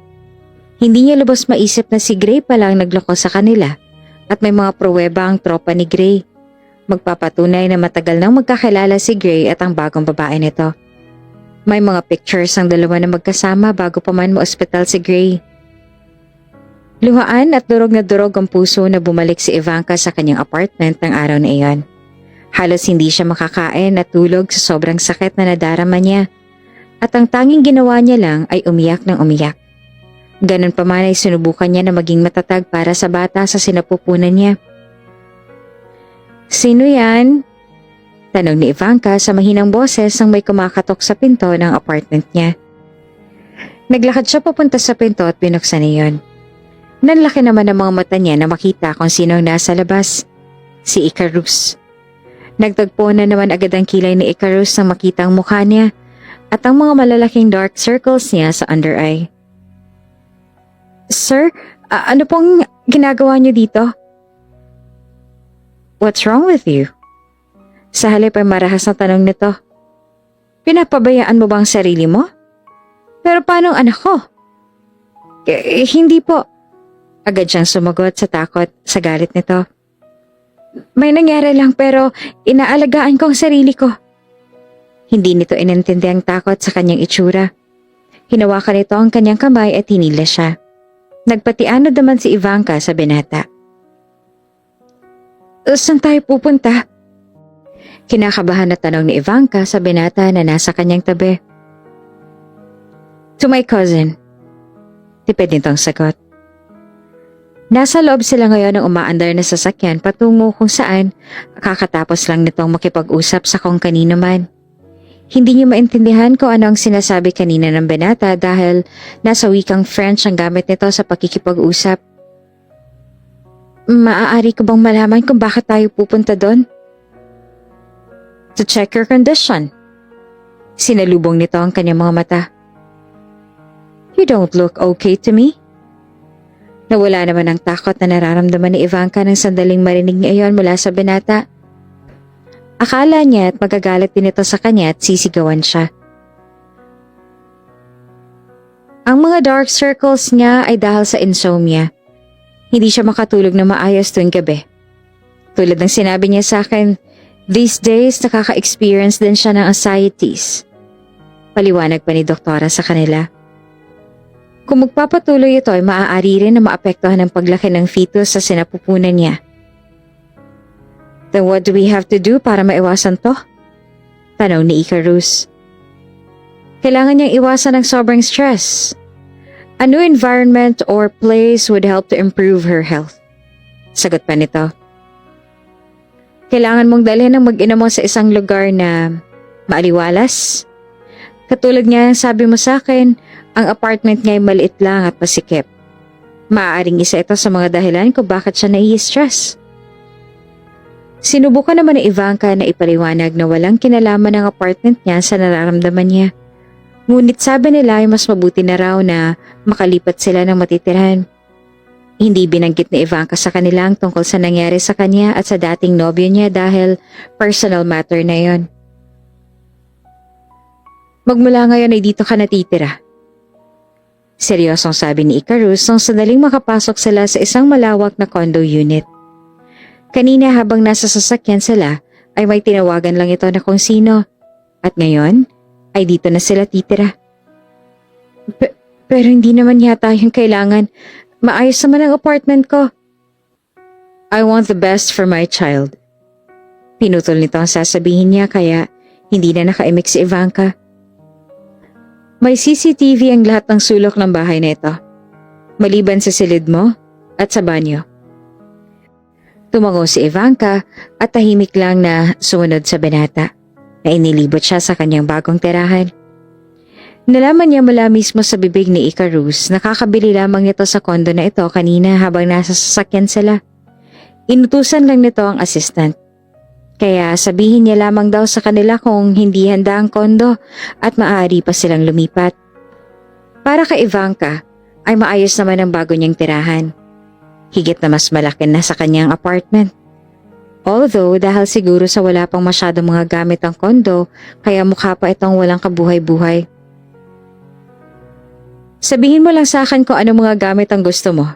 Hindi niya lubos maisip na si Gray palang nagloko sa kanila at may mga pruweba ang tropa ni Gray. Magpapatunay na matagal nang magkakilala si Gray at ang bagong babae nito. May mga pictures ang dalawa na magkasama bago pa man ma-ospital si Gray. Luhaan at durog na durog ang puso na bumalik si Ivanka sa kanyang apartment ng araw na iyon. Halos hindi siya makakain at tulog sa sobrang sakit na nadarama niya at ang tanging ginawa niya lang ay umiyak ng umiyak. Ganun pa man ay sinubukan niya na maging matatag para sa bata sa sinapupunan niya. Sino yan? Tanong ni Ivanka sa mahinang boses nang may kumakatok sa pinto ng apartment niya. Naglakad siya papunta sa pinto at binuksan niyon. Nanlaki naman ang mga mata niya na makita kung sino ang nasa labas. Si Icarus. Nagtagpo na naman agad ang kilay ni Icarus nang makita ang mukha niya at ang mga malalaking dark circles niya sa under eye. Sir, ano pong ginagawa niyo dito? What's wrong with you? Sa halip ay marahas na tanong nito. Pinapabayaan mo ba ang sarili mo? Pero paano ang anak ko? Hindi po. Agad siyang sumagot sa takot sa galit nito. May nangyari lang pero inaalagaan ko ang sarili ko. Hindi nito inintindi ang takot sa kanyang itsura. Hinawakan nito ang kanyang kamay at hinila siya. Nagpatianod naman si Ivanka sa binata. Saan tayo pupunta? Kinakabahan na tanong ni Ivanka sa binata na nasa kanyang tabi. To my cousin. Tipid nitong sagot. Nasa loob sila ngayon ng umaandar na sasakyan patungo kung saan kakatapos lang nitong makipag-usap sa kung kanino man. Hindi niyo maintindihan kung ano ang sinasabi kanina ng binata dahil nasa wikang French ang gamit nito sa pakikipag-usap. Maaari ko bang malaman kung bakit tayo pupunta doon? To check your condition. Sinalubong nito ang kanyang mga mata. You don't look okay to me. Nawala naman ang takot na nararamdaman ni Ivanka nang sandaling marinig niya iyon mula sa binata. Akala niya at magagalit din ito sa kanya at sisigawan siya. Ang mga dark circles niya ay dahil sa insomnia. Hindi siya makatulog na maayos tuwing gabi. Tulad ng sinabi niya sa akin, these days nakaka-experience din siya ng anxieties. Paliwanag pa ni doktora sa kanila. Kung magpapatuloy ito ay maaari rin na maapektuhan ang paglaki ng fetus sa sinapupunan niya. Then what do we have to do para maiwasan to? Tanong ni Icarus. Kailangan niyang iwasan ng sobrang stress. A new environment or place would help to improve her health. Sagot pa nito. Kailangan mong dalhin ang mag-ina mo sa isang lugar na maaliwalas. Katulad nga sabi mo sa akin, ang apartment niya ay maliit lang at pasikip. Maaaring isa ito sa mga dahilan kung bakit siya nai-stress. Sinubukan naman ni Ivanka na ipaliwanag na walang kinalaman ng apartment niya sa nararamdaman niya. Ngunit sabi nila ay mas mabuti na raw na makalipat sila ng matitirahan. Hindi binanggit ni Ivanka sa kanila ang tungkol sa nangyari sa kanya at sa dating nobyo niya dahil personal matter na yon. Magmula ngayon ay dito ka natitira. Seryosong sabi ni Icarus nang sandaling makapasok sila sa isang malawak na condo unit. Kanina habang nasa sasakyan sila ay may tinawagan lang ito na kung sino at ngayon ay dito na sila titira. Pero hindi naman yata yung kailangan. Maayos naman ang apartment ko. I want the best for my child. Pinutol nito ang sasabihin niya kaya hindi na nakaimik si Ivanka. May CCTV ang lahat ng sulok ng bahay na ito. Maliban sa silid mo at sa banyo. Tumango si Ivanka at tahimik lang na sumunod sa binata na inilibot siya sa kanyang bagong tirahan. Nalaman niya mula mismo sa bibig ni Icarus na kakabili lamang nito sa kondo na ito kanina habang nasa sasakyan sila. Inutusan lang nito ang assistant. Kaya sabihin niya lamang daw sa kanila kung hindi handa ang kondo at maaari pa silang lumipat. Para kay Ivanka ay maayos naman ang bago niyang tirahan. Higit na mas malaki na sa kanyang apartment. Although dahil siguro sa wala pang masyadong mga gamit ang kondo kaya mukha pa itong walang kabuhay-buhay. Sabihin mo lang sa akin kung ano mga gamit ang gusto mo.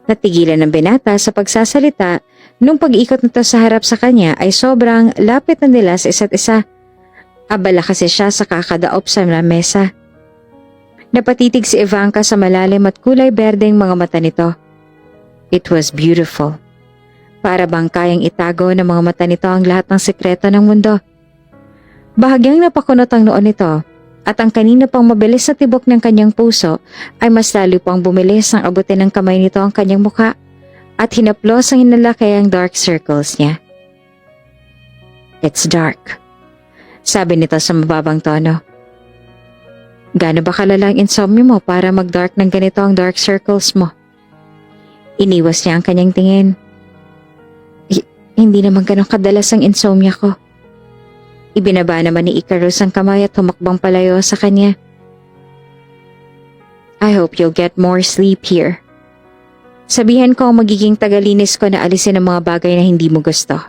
Natigilan ng binata sa pagsasalita nung pag-ikot nito sa harap sa kanya ay sobrang lapit na nila sa isa't isa. Abala kasi siya sa kakadaop sa mesa. Napatitig si Ivanka sa malalim at kulay berdeng mga mata nito. It was beautiful. Para bang kayang itago ng mga mata nito ang lahat ng sekreto ng mundo. Bahagyang napakunot ang noon nito at ang kanina pang mabilis na tibok ng kanyang puso ay mas lalo pang bumilis ang abutin ng kamay nito ang kanyang muka at hinaplos ang hinalaki ang dark circles niya. It's dark, sabi nito sa mababang tono. Gaano ba kalala ang insomnia mo para mag-dark ng ganito ang dark circles mo? Iniwas niya ang kanyang tingin. Hindi naman ganun kadalas ang insomnia ko. Ibinaba naman ni Icarus ang kamay at humakbang palayo sa kanya. I hope you'll get more sleep here. Sabihan ko ang magiging tagalinis ko na alisin ang mga bagay na hindi mo gusto.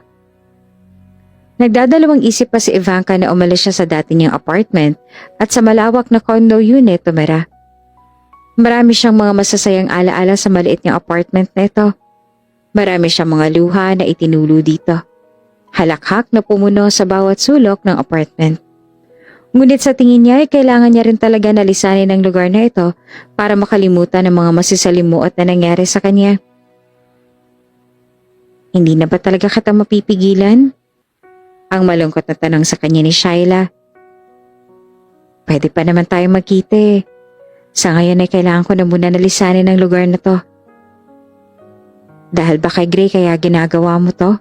Nagdadalawang isip pa si Ivanka na umalis siya sa dati niyang apartment at sa malawak na condo unit tumira. Marami siyang mga masasayang alaala sa maliit niyang apartment na ito. Marami siyang mga luha na itinulo dito. Halakhak na pumuno sa bawat sulok ng apartment. Ngunit sa tingin niya ay kailangan niya rin talaga na lisanin ang lugar na ito para makalimutan ang mga masisalimuot na nangyari sa kanya. Hindi na ba talaga kita mapipigilan? Ang malungkot na tanong sa kanya ni Shyla. Pwede pa naman tayo magkita eh. Sa ngayon ay kailangan ko na muna nalisanin ang lugar na to. Dahil ba kay Gray kaya ginagawa mo to?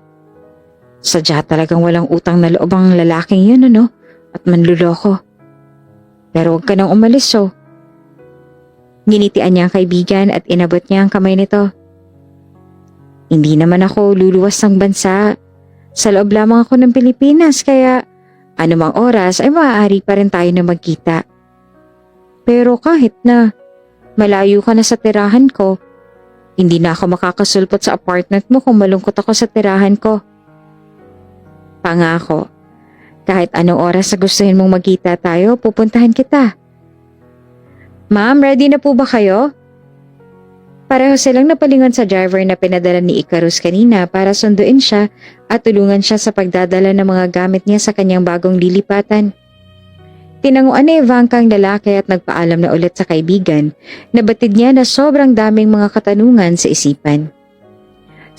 Sadya talagang walang utang na loob ang lalaking yun ano? At manluloko. Pero huwag ka nang umalis oh. Ginitian niya ang kaibigan at inabot niya ang kamay nito. Hindi naman ako luluwas ng bansa. Sa loob lamang ako ng Pilipinas kaya anumang oras ay maaari pa rin tayo na magkita. Pero kahit na malayo ka na sa tirahan ko, hindi na ako makakasulpot sa apartment mo kung malungkot ako sa tirahan ko. Pangako. Kahit anong oras sa gustuhin mong magkita tayo, pupuntahan kita. Ma'am, ready na po ba kayo? Pareho silang napalingon sa driver na pinadala ni Icarus kanina para sunduin siya at tulungan siya sa pagdadala ng mga gamit niya sa kanyang bagong lilipatan. Tinanguan ni Ivanka ang lalaki at nagpaalam na ulit sa kaibigan na batid niya na sobrang daming mga katanungan sa isipan.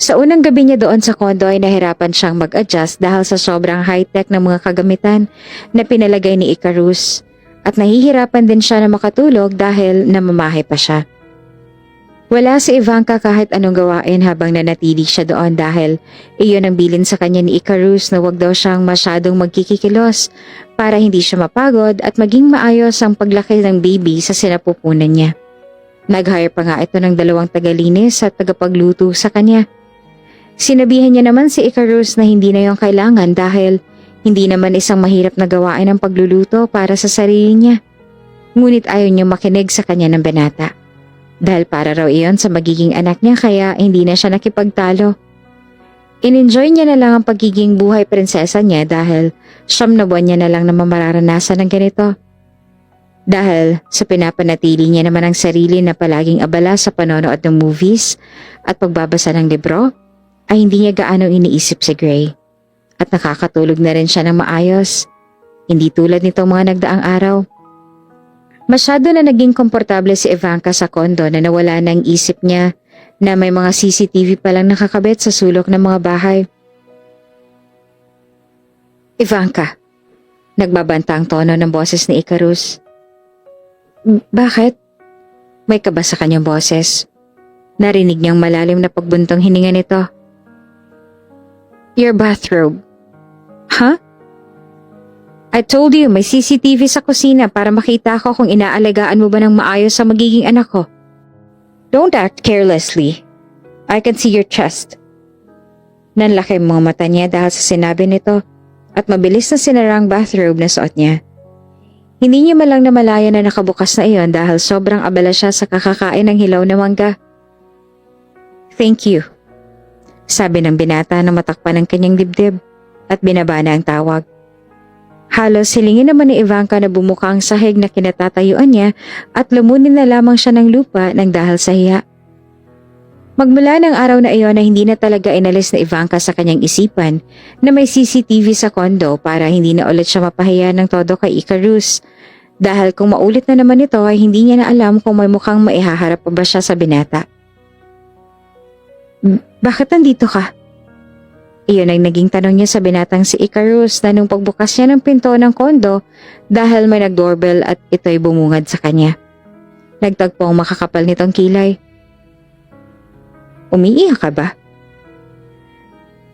Sa unang gabi niya doon sa kondo ay nahirapan siyang mag-adjust dahil sa sobrang high-tech ng mga kagamitan na pinalagay ni Icarus at nahihirapan din siya na makatulog dahil namamahay pa siya. Wala si Ivanka kahit anong gawain habang nanatili siya doon dahil iyon ang bilin sa kanya ni Icarus na wag daw siyang masyadong magkikikilos para hindi siya mapagod at maging maayos ang paglaki ng baby sa sinapupunan niya. Nag-hire pa nga ito ng 2 tagalinis at tagapagluto sa kanya. Sinabihan niya naman si Icarus na hindi na yung kailangan dahil hindi naman isang mahirap na gawain ang pagluluto para sa sarili niya. Ngunit ayaw niya makinig sa kanya ng binata. Dahil para raw iyon sa magiging anak niya kaya hindi na siya nakipagtalo. In-enjoy niya na lang ang pagiging buhay prinsesa niya dahil 9 na buwan niya na lang na mararanasan ng ganito. Dahil sa pinapanatili niya naman ang sarili na palaging abala sa panonood ng movies at pagbabasa ng libro, ay hindi niya gaano iniisip si Gray. At nakakatulog na rin siya ng maayos. Hindi tulad nitong mga nagdaang araw. Masyado na naging komportable si Ivanka sa kondo na nawala ng isip niya na may mga CCTV palang nakakabit sa sulok ng mga bahay. Ivanka, nagbabanta ang tono ng boses ni Icarus. Bakit? May kaba sa kanyang boses. Narinig niyang malalim na pagbuntong hininga nito. Your bathrobe. Huh? I told you may CCTV sa kusina para makita ko kung inaalagaan mo ba ng maayos sa magiging anak ko. Don't act carelessly. I can see your chest. Nanlaki ang mga mata niya dahil sa sinabi nito at mabilis na sinara ang bathrobe na suot niya. Hindi niya malang namalaya na nakabukas na iyon dahil sobrang abala siya sa kakakain ng hilaw na mangga. Thank you. Sabi ng binata na matakpan ng kanyang dibdib at binaba na ang tawag. Halos silingin naman ni Ivanka na bumuka ang sahig na kinatatayuan niya at lumunin na lamang siya ng lupa nang dahil sa hiya. Magmula ng araw na iyon na hindi na talaga inalis na Ivanka sa kanyang isipan na may CCTV sa kondo para hindi na ulit siya mapahiya ng todo kay Icarus. Dahil kung maulit na naman ito ay hindi niya na alam kung may mukhang maihaharap pa ba siya sa binata. Bakit nandito ka? Iyon ang naging tanong niya sa binatang si Icarus na nung pagbukas niya ng pinto ng kondo dahil may nag-doorbell at ito'y bumungad sa kanya. Nagtagpo ang makakapal nitong kilay. Umiiyak ka ba?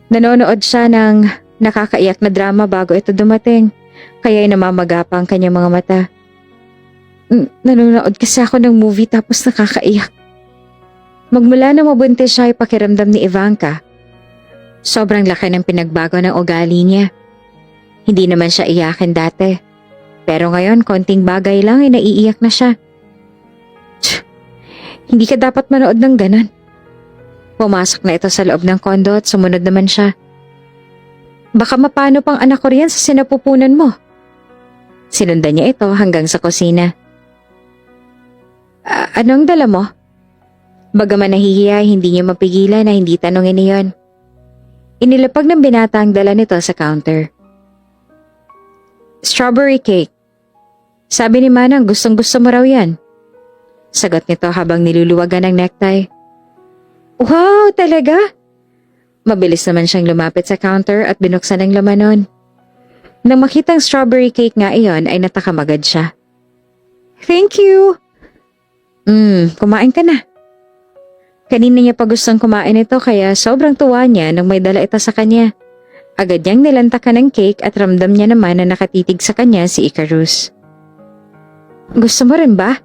Nanonood siya ng nakakaiyak na drama bago ito dumating, kaya'y namamagapa ang kanyang mga mata. Nanonood kasi ako ng movie tapos nakakaiyak. Magmula na mabuntis siya ay pakiramdam ni Ivanka. Sobrang laki ng pinagbago ng ugali niya. Hindi naman siya iyakin dati. Pero ngayon, konting bagay lang ay naiiyak na siya. Hindi ka dapat manood ng ganon. Pumasok na ito sa loob ng kondo at sumunod naman siya. Baka mapano pang anak ko riyan sa sinapupunan mo. Sinundan niya ito hanggang sa kusina. Anong dala mo? Bagaman nahihiya, hindi niya mapigilan na hindi tanongin niyon. Inilapag ng binata ang dala nito sa counter. Strawberry cake. Sabi ni Manang gustong gusto mo raw yan. Sagot nito habang niluluwagan ng necktie. Wow, talaga? Mabilis naman siyang lumapit sa counter at binuksan ang laman nun. Nang makitang strawberry cake nga iyon ay natakam agad siya. Thank you! Kumain ka na. Kanina niya pa gustong kumain ito kaya sobrang tuwa niya nang may dala ito sa kanya. Agad niyang nilantakan ng cake at ramdam niya naman na nakatitig sa kanya si Icarus. Gusto mo rin ba?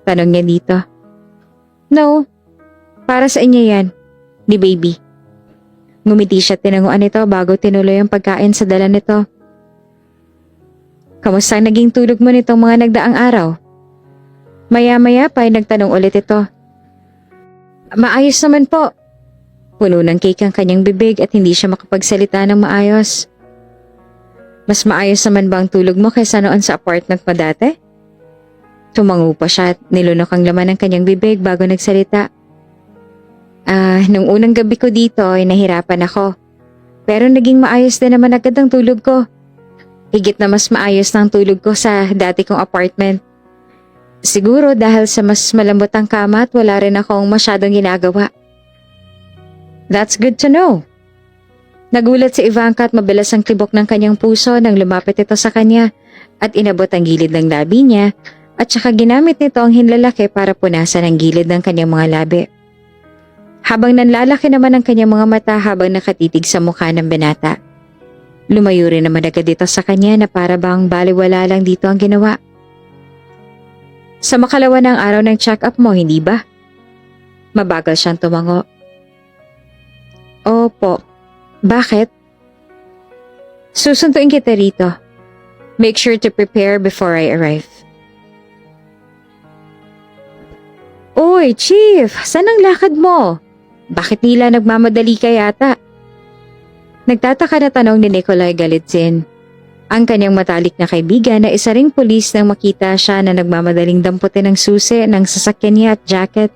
Tanong niya dito. No, para sa inyo yan, ni baby. Ngumiti siya at tinanguan ito bago tinuloy ang pagkain sa dala nito. Kamusta ang naging tulog mo nitong mga nagdaang araw? Maya-maya pa ay nagtanong ulit ito. Maayos naman po. Puno ng cake ang kanyang bibig at hindi siya makapagsalita ng maayos. Mas maayos naman ba ang tulog mo kaysa noon sa apartment mo dati? Tumango pa siya at nilunok ang laman ng kanyang bibig bago nagsalita. Nung unang gabi ko dito ay nahirapan ako. Pero naging maayos din naman agad ang tulog ko. Higit na mas maayos na ang tulog ko sa dati kong apartment. Siguro dahil sa mas malambot ang kama at wala rin akong masyadong ginagawa. That's good to know. Nagulat si Ivanka at mabilis ang tibok ng kanyang puso nang lumapit ito sa kanya at inabot ang gilid ng labi niya at saka ginamit nito ang hinlalaki para punasan ang gilid ng kanyang mga labi. Habang nanlalaki naman ang kanyang mga mata habang nakatitig sa mukha ng binata. Lumayo rin naman agad dito sa kanya na para bang baliwala lang dito ang ginawa. Sa makalawa ng araw ng check-up mo, hindi ba? Mabagal siyang tumango. Opo. Bakit? Susunduin kita rito. Make sure to prepare before I arrive. Uy, Chief! Saan ang lakad mo? Bakit nila nagmamadali ka yata? Nagtataka na tanong ni Nikolai Galitzin. Ang kanyang matalik na kaibigan na isa ring pulis nang makita siya na nagmamadaling damputin ng susi ng sasakyan niya at jacket.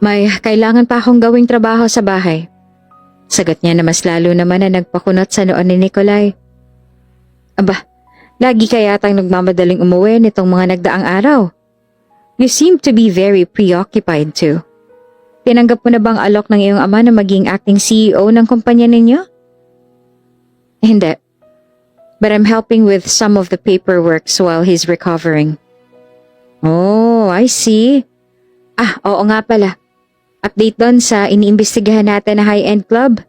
May kailangan pa akong gawing trabaho sa bahay. Sagot niya na mas lalo naman na nagpakunot sa noon ni Nikolai. Aba, lagi ka yatang nagmamadaling umuwi nitong mga nagdaang araw. You seem to be very preoccupied too. Tinanggap mo na bang alok ng iyong ama na maging acting CEO ng kumpanya ninyo? Hindi. But I'm helping with some of the paperwork while he's recovering. Oh, I see. Oo nga pala. Update doon sa iniimbestigahan natin na high-end club.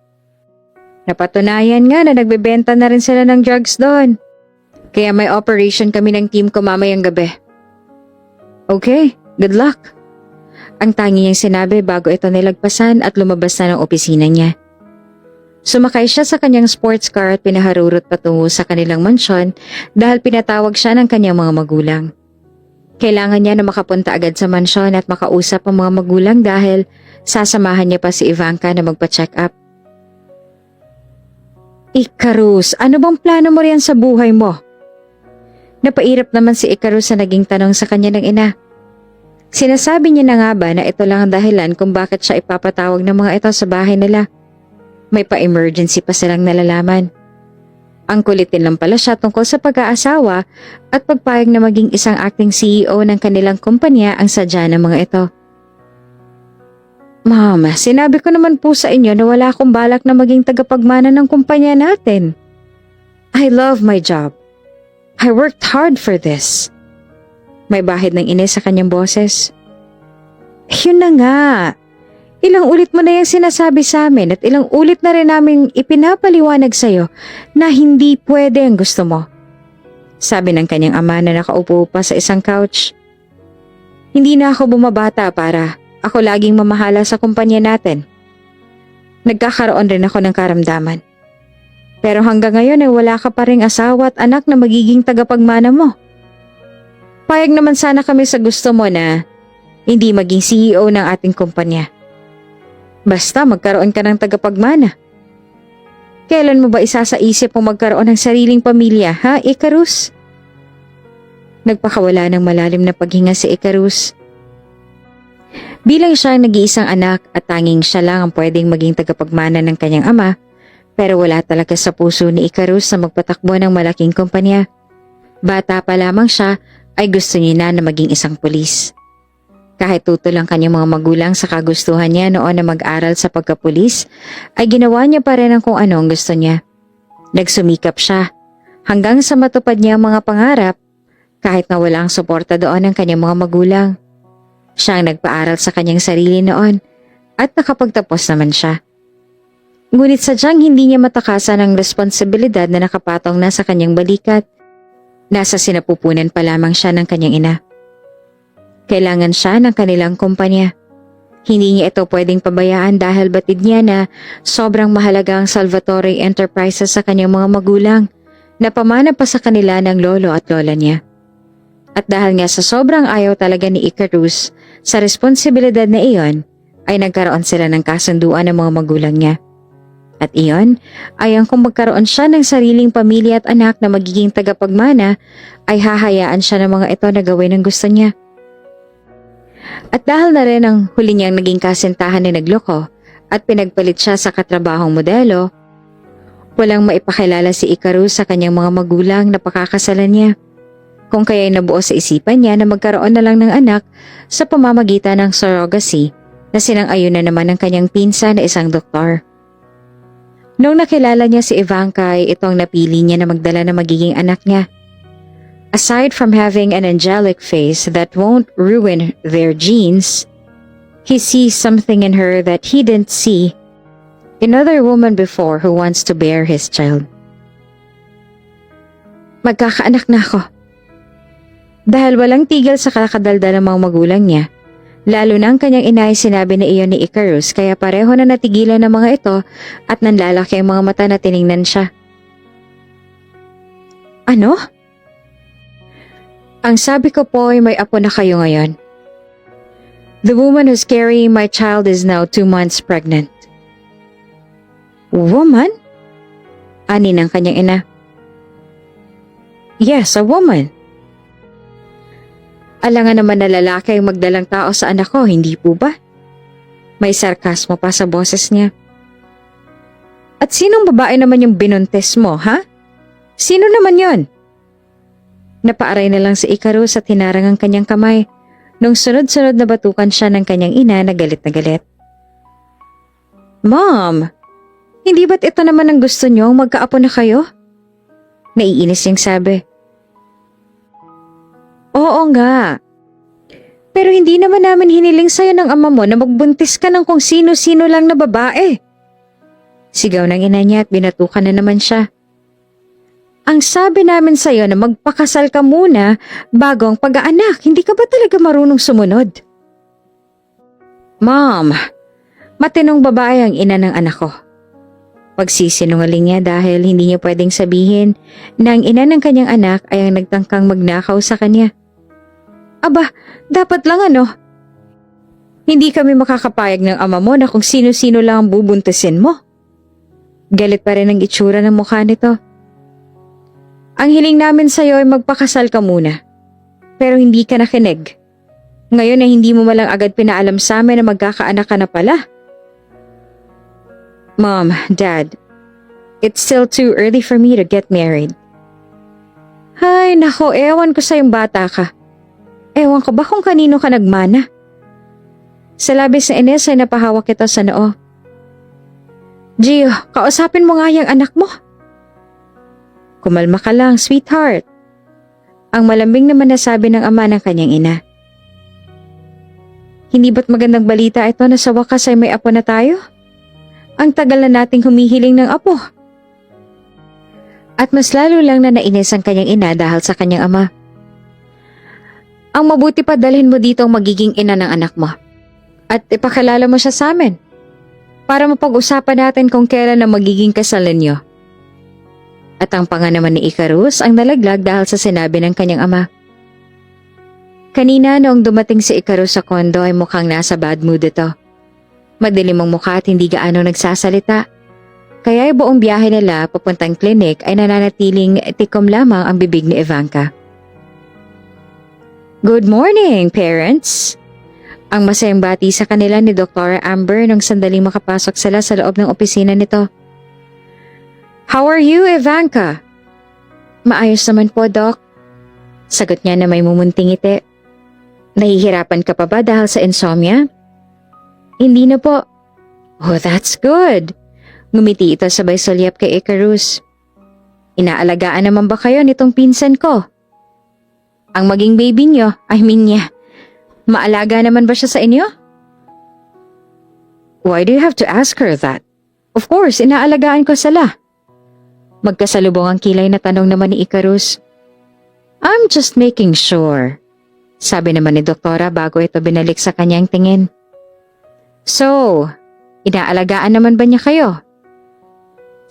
Napatunayan nga na nagbebenta na rin sila ng drugs doon. Kaya may operation kami ng team ko mamayang gabi. Okay, good luck. Ang tangi niyang sinabi bago ito nilagpasan at lumabas na ng opisina niya. Sumakay siya sa kanyang sports car at pinaharurot patungo sa kanilang mansyon dahil pinatawag siya ng kanyang mga magulang. Kailangan niya na makapunta agad sa mansyon at makausap ang mga magulang dahil sasamahan niya pa si Ivanka na magpa-check up. Icarus, ano bang plano mo riyan sa buhay mo? Napairap naman si Icarus sa naging tanong sa kanya ng ina. Sinasabi niya na nga ba na ito lang ang dahilan kung bakit siya ipapatawag ng mga ito sa bahay nila. May pa-emergency pa silang nalalaman. Ang kulitin lang pala siya tungkol sa pag-aasawa at pagpayag na maging isang acting CEO ng kanilang kumpanya ang sadya ng mga ito. Mama, sinabi ko naman po sa inyo na wala akong balak na maging tagapagmana ng kumpanya natin. I love my job. I worked hard for this. May bahid ng inis sa kanyang boses. Yun na nga. Ilang ulit mo na yung sinasabi sa amin at ilang ulit na rin namin ipinapaliwanag sa'yo na hindi pwede ang gusto mo. Sabi ng kanyang ama na nakaupo pa sa isang couch. Hindi na ako bumabata para ako laging mamahala sa kumpanya natin. Nagkakaroon rin ako ng karamdaman. Pero hanggang ngayon ay wala ka pa ring asawa at anak na magiging tagapagmana mo. Payag naman sana kami sa gusto mo na hindi maging CEO ng ating kumpanya. Basta magkaroon ka ng tagapagmana. Kailan mo ba isasaisip mong magkaroon ng sariling pamilya, ha, Icarus? Nagpakawala ng malalim na paghinga si Icarus. Bilang siya ang nag-iisang anak at tanging siya lang ang pwedeng maging tagapagmana ng kanyang ama, pero wala talaga sa puso ni Icarus na magpatakbo ng malaking kumpanya. Bata pa lamang siya ay gusto niya na maging isang pulis. Kahit tutol ang kanyang mga magulang sa kagustuhan niya noon na mag-aral sa pagkapulis, ay ginawa niya pa rin ang kung ano ang gusto niya. Nagsumikap siya hanggang sa matupad niya ang mga pangarap kahit na wala ang suporta doon ng kanyang mga magulang. Siya ang nagpaaral sa kanyang sarili noon at nakapagtapos naman siya. Ngunit sadyang hindi niya matakasan ang responsibilidad na nakapatong na sa kanyang balikat. Nasa sinapupunan pa lamang siya ng kanyang ina. Kailangan siya ng kanilang kumpanya. Hindi niya ito pwedeng pabayaan dahil batid niya na sobrang mahalaga ang Salvatore Enterprises sa kanyang mga magulang na pamana pa sa kanila ng lolo at lola niya. At dahil nga sa sobrang ayaw talaga ni Icarus sa responsibilidad na iyon, ay nagkaroon sila ng kasunduan ng mga magulang niya. At iyon ay ang kung magkaroon siya ng sariling pamilya at anak na magiging tagapagmana, ay hahayaan siya ng mga ito na gawin ang gusto niya. At dahil na rin ang huli niyang naging kasintahan na nagloko at pinagpalit siya sa katrabahong modelo, walang maipakilala si Icarus sa kanyang mga magulang na pakakasalan niya. Kung kaya'y nabuo sa isipan niya na magkaroon na lang ng anak sa pamamagitan ng surrogacy na sinang-ayon na naman ng kanyang pinsan na isang doktor. Nung nakilala niya si Ivanka ay itong napili niya na magdala na magiging anak niya. Aside from having an angelic face that won't ruin their genes, he sees something in her that he didn't see in other woman before who wants to bear his child. Magkakaanak na ako. Dahil walang tigil sa kakadaldal ng mga magulang niya, lalo na ang kanyang ina ay sinabi na iyon ni Icarus kaya pareho na natigilan ng mga ito at nanlalaki ang mga mata na tiningnan siya. Ano? Ang sabi ko po ay may apo na kayo ngayon. The woman who's carrying my child is now 2 months pregnant. Woman? Ani ng kanyang ina. Yes, a woman. Alangan naman na lalaki ang magdalang tao sa anak ko, hindi po ba? May sarkasmo pa sa boses niya. At sinong babae naman yung binuntes mo, ha? Sino naman yon? Napaaray na lang si Icarus at hinarang ang kanyang kamay nung sunod-sunod na batukan siya ng kanyang ina na galit na galit. Mom, hindi ba't ito naman ang gusto niyo magkaapo na kayo? Naiinis niyang sabi. Oo nga. Pero hindi naman namin hiniling sa'yo ng ama mo na magbuntis ka ng kung sino-sino lang na babae. Sigaw ng ina niya at binatukan na naman siya. Ang sabi namin sa'yo na magpakasal ka muna bago ang pag-aanak, hindi ka ba talaga marunong sumunod? Mom, matinong babae ang ina ng anak ko. Pagsisinungaling niya dahil hindi niya pwedeng sabihin na ang ina ng kanyang anak ay ang nagtangkang magnakaw sa kanya. Aba, dapat lang ano. Hindi kami makakapayag ng ama mo na kung sino-sino lang ang bubuntisin mo. Galit pa rin ang itsura ng mukha nito. Ang hiling namin sa'yo ay magpakasal ka muna. Pero hindi ka nakinig. Ngayon ay hindi mo malang agad pinaalam sa amin na magkakaanak ka na pala. Mom, Dad, it's still too early for me to get married. Ay, nako, ewan ko sa'yong bata ka. Ewan ko ba kung kanino ka nagmana? Sa labis na Ines ay napahawak kita sa noo. Gio, kausapin mo nga yung anak mo. Kumalma ka lang, sweetheart. Ang malambing naman nasabi ng ama ng kanyang ina. Hindi ba't magandang balita ito na sa wakas ay may apo na tayo? Ang tagal na nating humihiling ng apo. At mas lalo lang na nainis ang kanyang ina dahil sa kanyang ama. Ang mabuti pa dalhin mo dito ang magiging ina ng anak mo. At ipakilala mo siya sa amin. Para mapag-usapan natin kung kailan na magiging kasalan niyo. At ang panga naman ni Icarus ang nalaglag dahil sa sinabi ng kanyang ama. Kanina noong dumating si Icarus sa kondo ay mukhang nasa bad mood ito. Madilim ang mukha at hindi gaano nagsasalita. Kaya ay buong biyahe nila papuntang klinik ay nananatiling tikom lamang ang bibig ni Ivanka. Good morning, parents! Ang masayang bati sa kanila ni Dr. Amber nung sandaling makapasok sila sa loob ng opisina nito. How are you, Ivanka? Maayos naman po, Doc. Sagot niya na may mumunting ngiti. Nahihirapan ka pa ba dahil sa insomnia? Hindi na po. Oh, that's good. Ngumiti ito sabay sulyap kay Icarus. Inaalagaan naman ba kayo nitong pinsan ko? Ang maging baby niyo, niya. Maalaga naman ba siya sa inyo? Why do you have to ask her that? Of course, inaalagaan ko sila. Magkasalubong ang kilay na tanong naman ni Icarus. I'm just making sure. Sabi naman ni Doktora bago ito binalik sa kanyang tingin. So, inaalagaan naman ba niya kayo?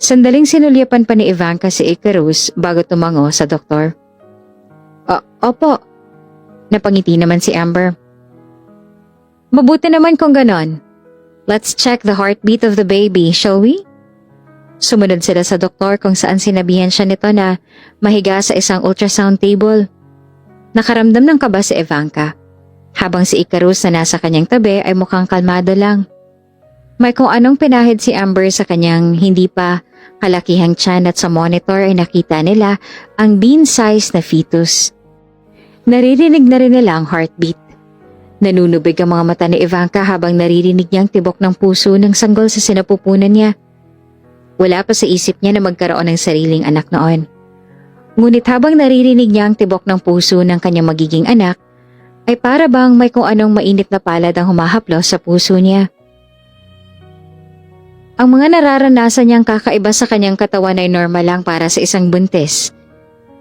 Sandaling sinulyapan pa ni Ivanka si Icarus bago tumango sa doktor. Opo. Napangiti naman si Amber. Mabuti naman kung ganon. Let's check the heartbeat of the baby, shall we? Sumunod sila sa doktor kung saan sinabihan siya nito na mahiga sa isang ultrasound table. Nakaramdam ng kaba si Ivanka, habang si Icarus na nasa kanyang tabi ay mukhang kalmado lang. May kung anong pinahid si Amber sa kanyang hindi pa kalakihang tiyan at sa monitor ay nakita nila ang bean-sized na fetus. Naririnig na rin nila ang heartbeat. Nanunubig ang mga mata ni Ivanka habang naririnig niya ang tibok ng puso ng sanggol sa sinapupunan niya. Wala pa sa isip niya na magkaroon ng sariling anak noon. Ngunit habang naririnig niya ang tibok ng puso ng kanyang magiging anak, ay para bang may kung anong mainit na palad ang humahaplos sa puso niya. Ang mga nararanasan niyang kakaiba sa kanyang katawan ay normal lang para sa isang buntis.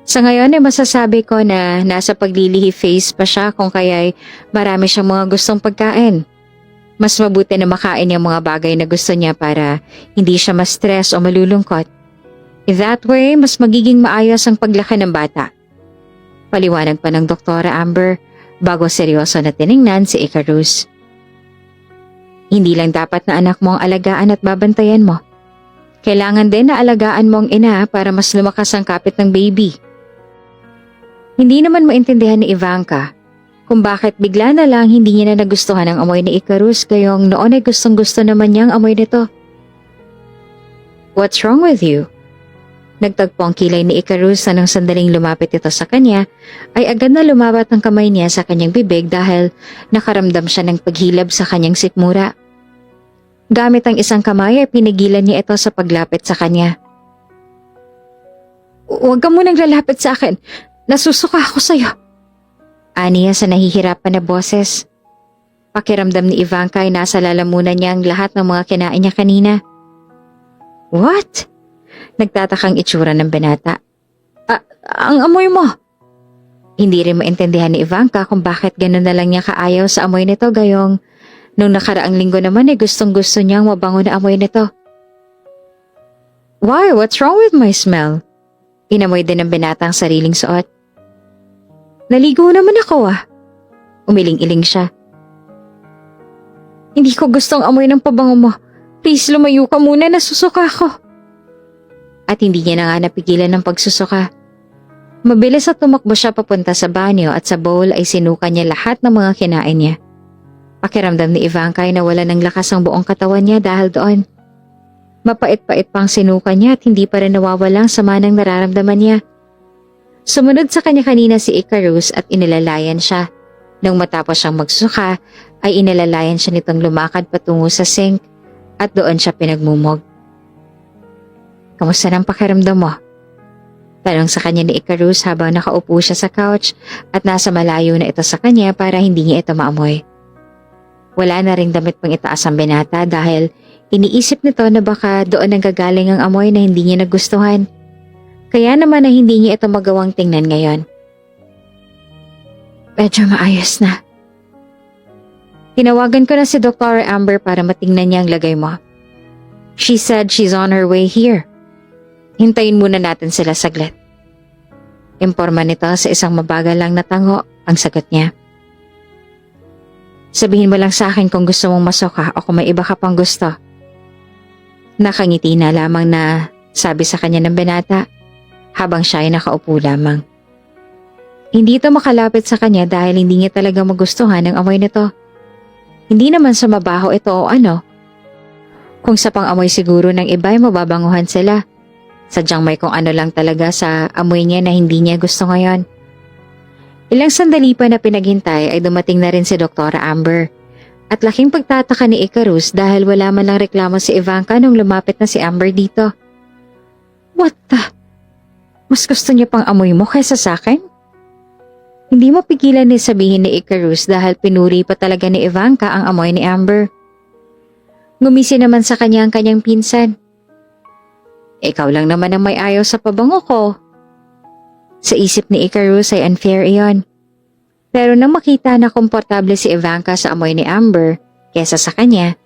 Sa ngayon ay masasabi ko na nasa paglilihi phase pa siya kung kaya'y marami siyang mga gustong pagkain. Mas mabuti na makain niya mga bagay na gusto niya para hindi siya ma-stress o malulungkot. That way, mas magiging maayos ang paglaki ng bata. Paliwanag pa ng Doktora Amber bago seryoso na tiningnan si Icarus. Hindi lang dapat na anak mo ang alagaan at babantayan mo. Kailangan din na alagaan mo ang ina para mas lumakas ang kapit ng baby. Hindi naman maintindihan ni Ivanka kung bakit bigla na lang hindi niya na nagustuhan ang amoy ni Icarus gayong noon ay gustong gusto naman niya ang amoy nito. What's wrong with you? Nagtagpo ang kilay ni Icarus na nang sandaling lumapit ito sa kanya ay agad na lumabat ang kamay niya sa kanyang bibig dahil nakaramdam siya ng paghilab sa kanyang sikmura. Gamit ang isang kamay ay pinigilan niya ito sa paglapit sa kanya. Huwag ka munang lalapit sa akin. Nasusuka ako sa'yo. Aniya sa nahihirapan na boses. Pakiramdam ni Ivanka ay nasa lalamunan niya ang lahat ng mga kinain niya kanina. What? Nagtatakang itsura ng binata. Ang amoy mo. Hindi rin maintindihan ni Ivanka kung bakit gano'n na lang niya kaayaw sa amoy nito gayong nung nakaraang linggo naman ay gustong-gusto niyang mabango na amoy nito. Why? What's wrong with my smell? Inamoy din ng binata ang sariling suot. Naligo naman ako Umiling-iling siya. Hindi ko gustong amoy ng pabango mo. Please lumayo ka muna, nasusuka ako. At hindi niya na nga napigilan ng pagsusuka. Mabilis at tumakbo siya papunta sa banyo at sa bowl ay sinuka niya lahat ng mga kinain niya. Pakiramdam ni Ivanka ay nawala ng lakas ang buong katawan niya dahil doon. Mapait-pait pang sinuka niya at hindi pa rin nawawalang sama ng nararamdaman niya. Sumunod sa kanya kanina si Icarus at inilalayan siya. Nang matapos siyang magsuka ay inilalayan siya nitong lumakad patungo sa sink at doon siya pinagmumog. Kamusta ng pakiramdam mo? Tanong sa kanya ni Icarus habang nakaupo siya sa couch at nasa malayo na ito sa kanya para hindi niya ito maamoy. Wala na ring damit pang itaas ang binata dahil iniisip nito na baka doon nanggagaling ang amoy na hindi niya nagustuhan. Kaya naman na hindi niya ito magawang tingnan ngayon. Medyo maayos na. Tinawagan ko na si Dr. Amber para matingnan niya ang lagay mo. She said she's on her way here. Hintayin muna natin sila saglit. Imporma nito sa isang mabagal lang na tango ang sagot niya. Sabihin mo lang sa akin kung gusto mong masuka o kung may iba ka pang gusto. Nakangiti na lamang na sabi sa kanya ng binata habang siya ay nakaupo lamang. Hindi ito makalapit sa kanya dahil hindi niya talaga magustuhan ang amoy nito. Hindi naman sa mabaho ito o ano. Kung sa pang-amoy siguro ng iba ay mababanguhan sila. Sadyang may kung ano lang talaga sa amoy niya na hindi niya gusto ngayon. Ilang sandali pa na pinaghintay ay dumating na rin si Dr. Amber. At laking pagtataka ni Icarus dahil wala man lang reklamo si Ivanka nung lumapit na si Amber dito. What the? Mas gusto niya pang amoy mo kaysa sa akin? Hindi mo pigilan ni sabihin ni Icarus dahil pinuri pa talaga ni Ivanka ang amoy ni Amber. Ngumisi naman sa kanya ang kanyang pinsan. Ikaw lang naman ang may ayaw sa pabango ko. Sa isip ni Icarus ay unfair iyon. Pero nang makita na komportable si Ivanka sa amoy ni Amber kesa sa kanya,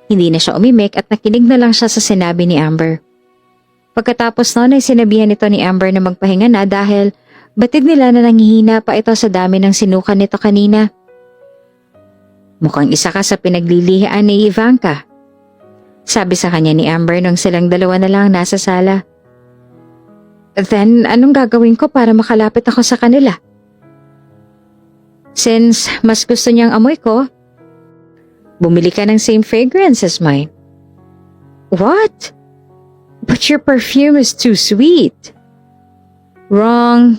hindi na siya umimik at nakinig na lang siya sa sinabi ni Amber. Pagkatapos noon ay sinabihan ito ni Amber na magpahinga na dahil batid nila na nanghihina pa ito sa dami ng sinukan nito kanina. Mukhang isa ka sa pinaglilihian ni Ivanka. Sabi sa kanya ni Amber nung silang dalawa na lang nasa sala. Then, anong gagawin ko para makalapit ako sa kanila? Since mas gusto niyang amoy ko, bumili ka ng same fragrance as mine. What? But your perfume is too sweet. Wrong.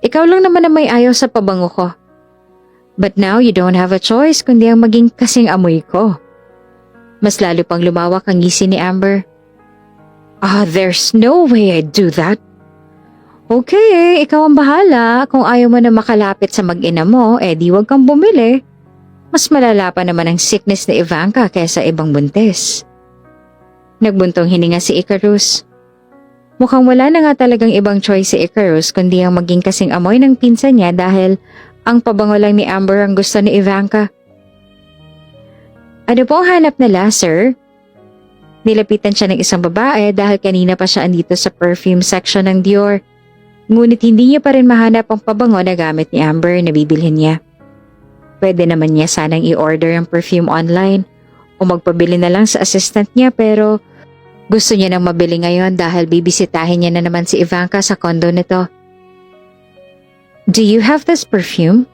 Ikaw lang naman ang may ayaw sa pabango ko. But now you don't have a choice kundi ang maging kasing amoy ko. Mas lalo pang lumawak ang ngisi ni Amber. There's no way I'd do that. Okay, ikaw ang bahala. Kung ayaw mo na makalapit sa mag-ina mo, di wag kang bumili. Mas malala pa naman ang sickness ni Ivanka kaysa ibang buntis. Nagbuntong hininga si Icarus. Mukhang wala na nga talagang ibang choice si Icarus kundi ang maging kasing amoy ng pinsan niya dahil ang pabango lang ni Amber ang gusto ni Ivanka. Ano po ang hanap nila, sir? Nilapitan siya ng isang babae dahil kanina pa siya andito sa perfume section ng Dior. Ngunit hindi niya pa rin mahanap ang pabango na gamit ni Amber na bibilhin niya. Pwede naman niya sanang i-order ang perfume online o magpabili na lang sa assistant niya pero gusto niya nang mabili ngayon dahil bibisitahin niya na naman si Ivanka sa condo nito. Do you have this perfume?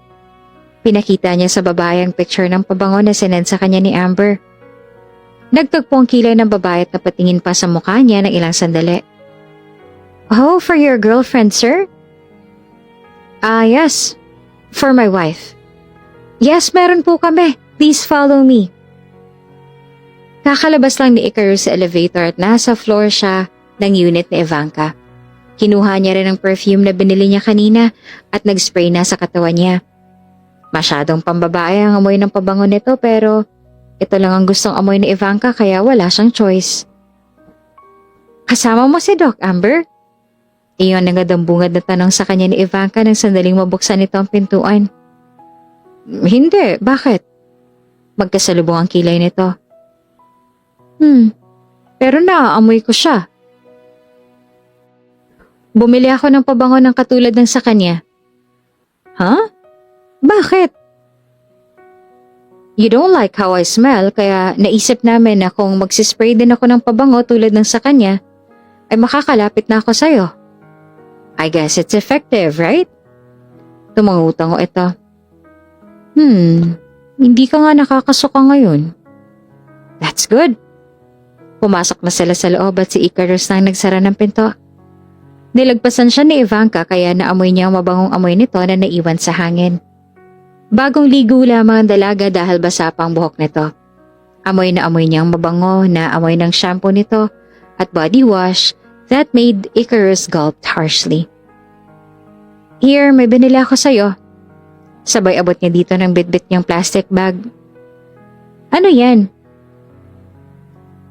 Pinakita niya sa babae ang picture ng pabango na sinend sa kanya ni Amber. Nagtagpo ang kilay ng babae at napatingin pa sa mukha niya ng ilang sandali. Oh, for your girlfriend, sir? Yes. For my wife. Yes, meron po kami. Please follow me. Kakalabas lang ni Icarus sa elevator at nasa floor siya ng unit ni Ivanka. Kinuha niya rin ang perfume na binili niya kanina at nag-spray na sa katawan niya. Masyadong pambabae ang amoy ng pabango nito pero ito lang ang gustong amoy ni Ivanka kaya wala siyang choice. Kasama mo si Doc, Amber? Iyon ang gadambungad na tanong sa kanya ni Ivanka nang sandaling mabuksan nito ang pintuan. Hindi, bakit? Magkasalubong ang kilay nito. Pero naaamoy ko siya. Bumili ako ng pabango ng katulad ng sa kanya. Huh? Bakit? You don't like how I smell kaya naisip namin na kung magsispray din ako ng pabango tulad ng sa kanya, ay makakalapit na ako sa'yo. I guess it's effective, right? Tumangutang ko ito. Hindi ka nga nakakasuka ngayon. That's good. Pumasok na sila sa loob at si Icarus nang nagsara ng pinto. Nilagpasan siya ni Ivanka kaya naamoy niya ang mabangong amoy nito na naiwan sa hangin. Bagong ligo lamang ang dalaga dahil basa pa ang buhok nito. Amoy na amoy niya ang mabango na amoy ng shampoo nito at body wash that made Icarus gulped harshly. Here, may binili ako sa'yo. Sabay abot niya dito ng bitbit niyang plastic bag. Ano yan?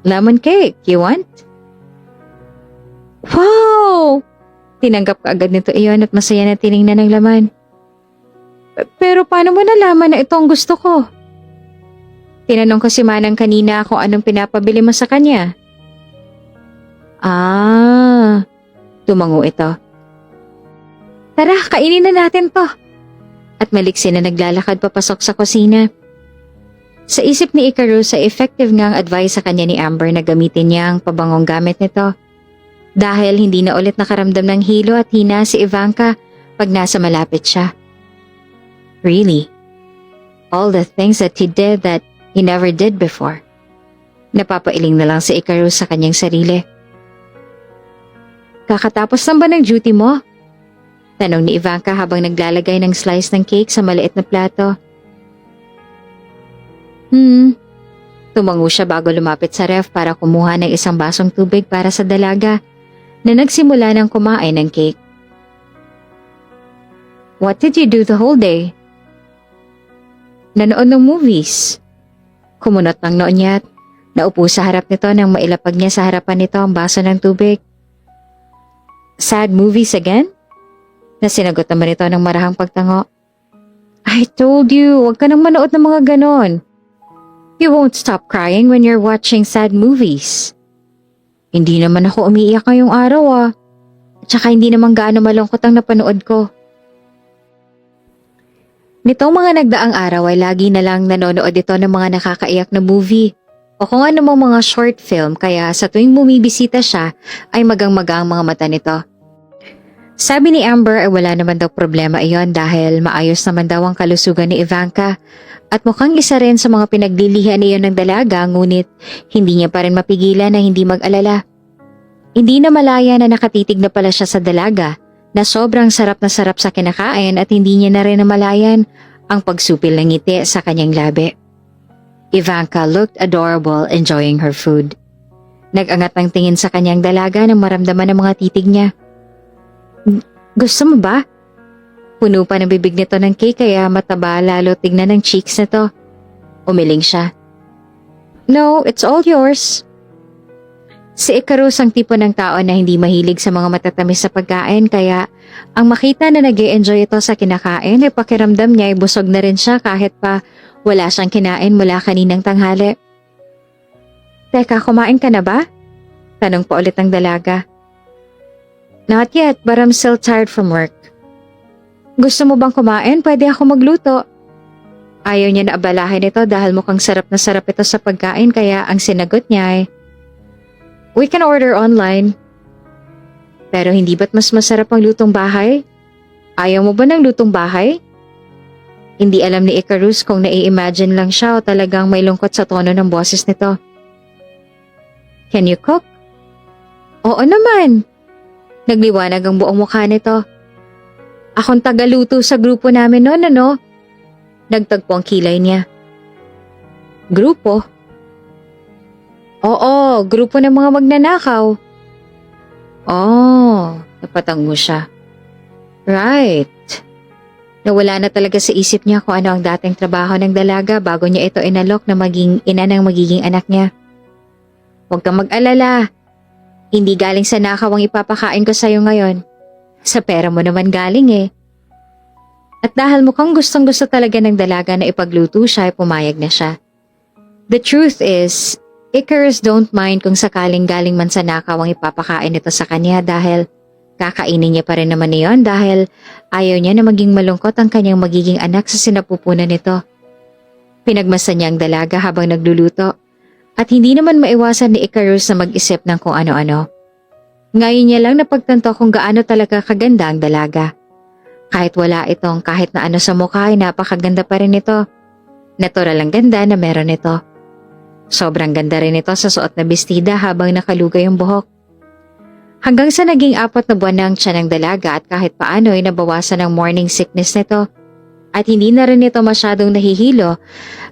Lemon cake, you want? Wow! Tinanggap ka agad nito iyon at masaya na tiningnan ng laman. Pero paano mo nalaman na ito ang gusto ko? Tinanong ko si Manang kanina kung anong pinapabili mo sa kanya. Tumango ito. Tara, kainin na natin to. At maliksi na naglalakad papasok sa kusina. Sa isip ni Icarus ay effective nga ang advice sa kanya ni Amber na gamitin niya ang pabangong gamit nito. Dahil hindi na ulit nakaramdam ng hilo at hina si Ivanka pag nasa malapit siya. Really? All the things that he did that he never did before. Napapailing na lang si Icarus sa kanyang sarili. Kakatapos lang ba ng duty mo? Tanong ni Ivanka habang naglalagay ng slice ng cake sa maliit na plato. Tumango siya bago lumapit sa ref para kumuha ng isang basong tubig para sa dalaga na nagsimula ng kumain ng cake. What did you do the whole day? Nanood ng movies. Kumunot ng noo niya at naupo sa harap nito nang mailapag niya sa harapan nito ang baso ng tubig. Sad movies again? Nasinagot naman ito ng marahang pagtango. I told you, huwag ka nang manood ng mga ganon. You won't stop crying when you're watching sad movies. Hindi naman ako umiiyak ngayong araw Tsaka hindi naman gaano malungkot ang napanood ko. Nitong mga nagdaang araw ay lagi na lang nanonood ito ng mga nakakaiyak na movie o kung ano mga short film kaya sa tuwing bumibisita siya ay magang-maga ang mga mata nito. Sabi ni Amber ay wala naman daw problema iyon dahil maayos naman daw ang kalusugan ni Ivanka at mukhang isa rin sa mga pinaglilihan niyon ng dalaga ngunit hindi niya pa rin mapigilan na hindi mag-alala. Hindi na malaya na nakatitig na pala siya sa dalaga na sobrang sarap na sarap sa kinakain at hindi niya na rin namalayan ang pagsupil ng ngiti sa kanyang labi. Ivanka looked adorable enjoying her food. Nag-angat ng tingin sa kanyang dalaga nang maramdaman ng mga titig niya. Gusto mo ba? Puno pa ng bibig nito ng cake kaya mataba lalo tignan ng cheeks nito. Umiling siya. No, it's all yours. Si Icarus ang tipo ng tao na hindi mahilig sa mga matatamis sa pagkain kaya ang makita na nag-e-enjoy ito sa kinakain ay pakiramdam niya ay busog na rin siya kahit pa wala siyang kinain mula kaninang tanghali. Teka, kumain ka na ba? Tanong pa ulit ng dalaga. Not yet, but I'm still tired from work. Gusto mo bang kumain? Pwede ako magluto. Ayaw niya na abalahin ito dahil mukhang sarap na sarap ito sa pagkain kaya ang sinagot niya ay, we can order online. Pero hindi ba't mas masarap ang lutong bahay? Ayaw mo ba ng lutong bahay? Hindi alam ni Icarus kung nai-imagine lang siya o talagang may lungkot sa tono ng boses nito. Can you cook? Oo naman. Nagliwanag ang buong mukha nito. Akong tagaluto sa grupo namin noon, ano? Nagtagpo ang kilay niya. Grupo? Oo, grupo ng mga magnanakaw. Oh, napatango siya. Right. Nawala na talaga sa isip niya kung ano ang dating trabaho ng dalaga bago niya ito inalok na maging ina ng magiging anak niya. Huwag kang mag-alala. Hindi galing sa nakaw ang ipapakain ko sa'yo ngayon. Sa pera mo naman galing At dahil mukhang gustong-gusto talaga ng dalaga na ipagluto siya ay pumayag na siya. The truth is, Icarus don't mind kung sakaling galing man sa nakaw ang ipapakain nito sa kanya dahil kakainin niya pa rin naman iyon dahil ayaw niya na maging malungkot ang kanyang magiging anak sa sinapupunan nito. Pinagmasan niya ang dalaga habang nagluluto at hindi naman maiwasan ni Icarus na mag-isip ng kung ano-ano. Ngayon niya lang napagtanto kung gaano talaga kaganda ang dalaga. Kahit wala itong kahit na ano sa mukha ay napakaganda pa rin ito. Natural ang ganda na meron ito. Sobrang ganda rin ito sa suot na bestida habang nakalugay ang buhok. Hanggang sa naging 4 na buwan na ang tiyan ng dalaga at kahit paano ay nabawasan ang morning sickness nito. At hindi na rin ito masyadong nahihilo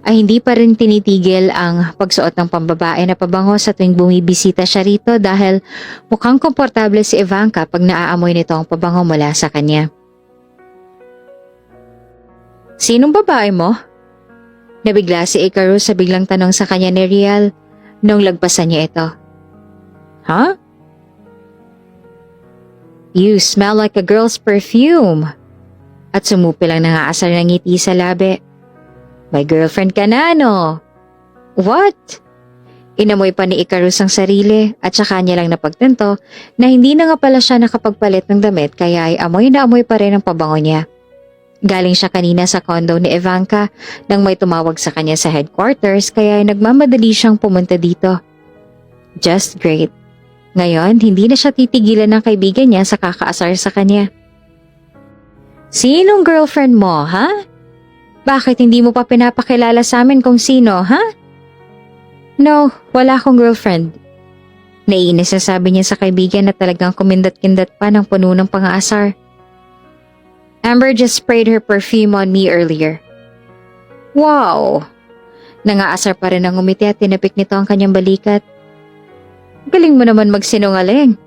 ay hindi pa rin tinitigil ang pagsuot ng pambabae na pabango sa tuwing bumibisita siya rito dahil mukhang komportable si Ivanka pag naaamoy nito ang pabango mula sa kanya. Sinong babae mo? Nabigla si Icarus sa biglang tanong sa kanya ni Rial nung lagpasan niya ito. Huh? You smell like a girl's perfume. At sumupil ang nangaasar ng ngiti sa labi. May girlfriend ka na, no? What? Inamoy pa ni Icarus ang sarili at saka niya lang napagtanto na hindi na nga pala siya nakapagpalit ng damit kaya ay amoy na amoy pa rin ang pabango niya. Galing siya kanina sa condo ni Ivanka nang may tumawag sa kanya sa headquarters kaya ay nagmamadali siyang pumunta dito. Just great. Ngayon, hindi na siya titigilan ng kaibigan niya sa kakaasar sa kanya. Sinong girlfriend mo, ha? Bakit hindi mo pa pinapakilala sa amin kung sino, ha? No, wala akong girlfriend. Naiinis na sabi niya sa kaibigan na talagang kumindat-kindat pa ng puno ng pang-aasar. Amber just sprayed her perfume on me earlier. Wow! Nangaasar pa rin ang ngumiti at tinapik nito ang kanyang balikat. Galing mo naman magsinungaling.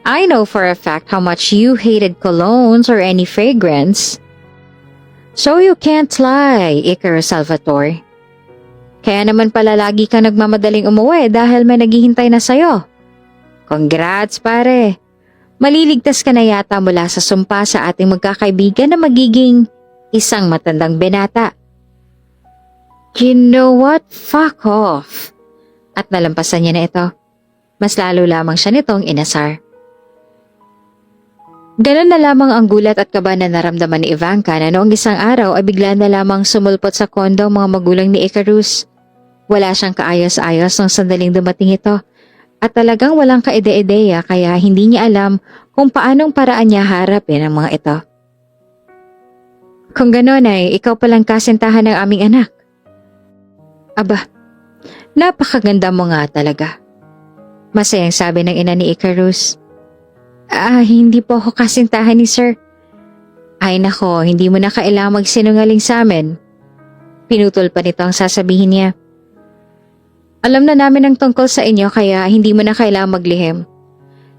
I know for a fact how much you hated colognes or any fragrance. So you can't lie, Icaro Salvatore. Kaya naman pala lagi ka nagmamadaling umuwi dahil may naghihintay na sayo. Congrats pare. Maliligtas ka na yata mula sa sumpa sa ating magkakaibigan na magiging isang matandang binata. You know what? Fuck off. At nalampasan niya na ito. Mas lalo lamang siya nitong inasar. Ganon na lamang ang gulat at kaba na naramdaman ni Ivanka na noong isang araw ay bigla na lamang sumulpot sa kondo ang mga magulang ni Icarus. Wala siyang kaayos-ayos nung sandaling dumating ito at talagang walang kaide-ideya kaya hindi niya alam kung paanong paraan niya harapin ang mga ito. Kung ganon ay ikaw palang kasintahan ng aming anak. Aba, napakaganda mo nga talaga. Masayang sabi ng ina ni Icarus. Hindi po ako kasintahan ni sir. Ay nako, hindi mo na kailangang magsinungaling sa amin. Pinutol pa nito ang sasabihin niya. Alam na namin ang tungkol sa inyo kaya hindi mo na kailangang maglihim.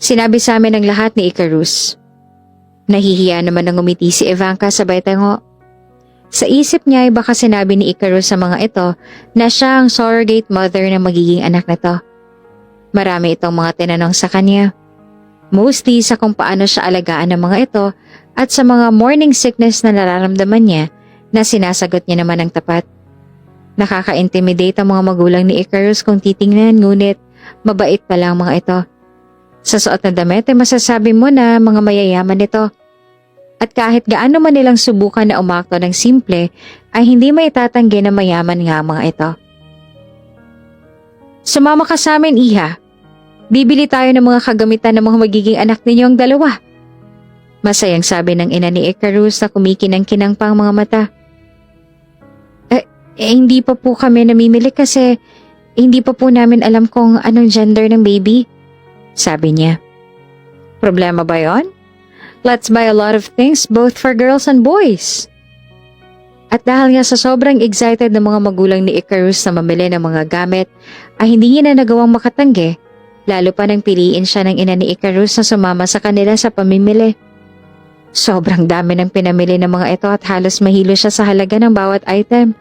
Sinabi sa amin ang lahat ni Icarus. Nahihiya naman ng umiti si Ivanka sabay tango. Sa isip niya ay baka sinabi ni Icarus sa mga ito na siya ang surrogate mother na magiging anak nito. Marami itong mga tinanong sa kanya. Mostly sa kung paano siya alagaan ng mga ito at sa mga morning sickness na nararamdaman niya na sinasagot niya naman ng tapat. Nakaka-intimidate ang mga magulang ni Icarus kung titingnan ngunit mabait pala ang mga ito. Sa suot na damit ay masasabi mo na mga mayayaman ito. At kahit gaano man nilang subukan na umakto ng simple ay hindi maitatanggi na mayaman nga ang mga ito. Sumama ka sa amin, Iha. Bibili tayo ng mga kagamitan ng mga magiging anak ninyong dalawa. Masayang sabi ng ina ni Icarus na kumikinang-kinang pa ang mga mata. Hindi pa po kami namimili kasi hindi pa po namin alam kung anong gender ng baby. Sabi niya. Problema ba yon? Let's buy a lot of things both for girls and boys. At dahil nga sa sobrang excited ng mga magulang ni Icarus na mamili ng mga gamit ay hindi niya na nagawang makatanggi. Lalo pa nang piliin siya ng ina ni Icarus na sumama sa kanila sa pamimili. Sobrang dami ng pinamili ng mga ito at halos mahilo siya sa halaga ng bawat item.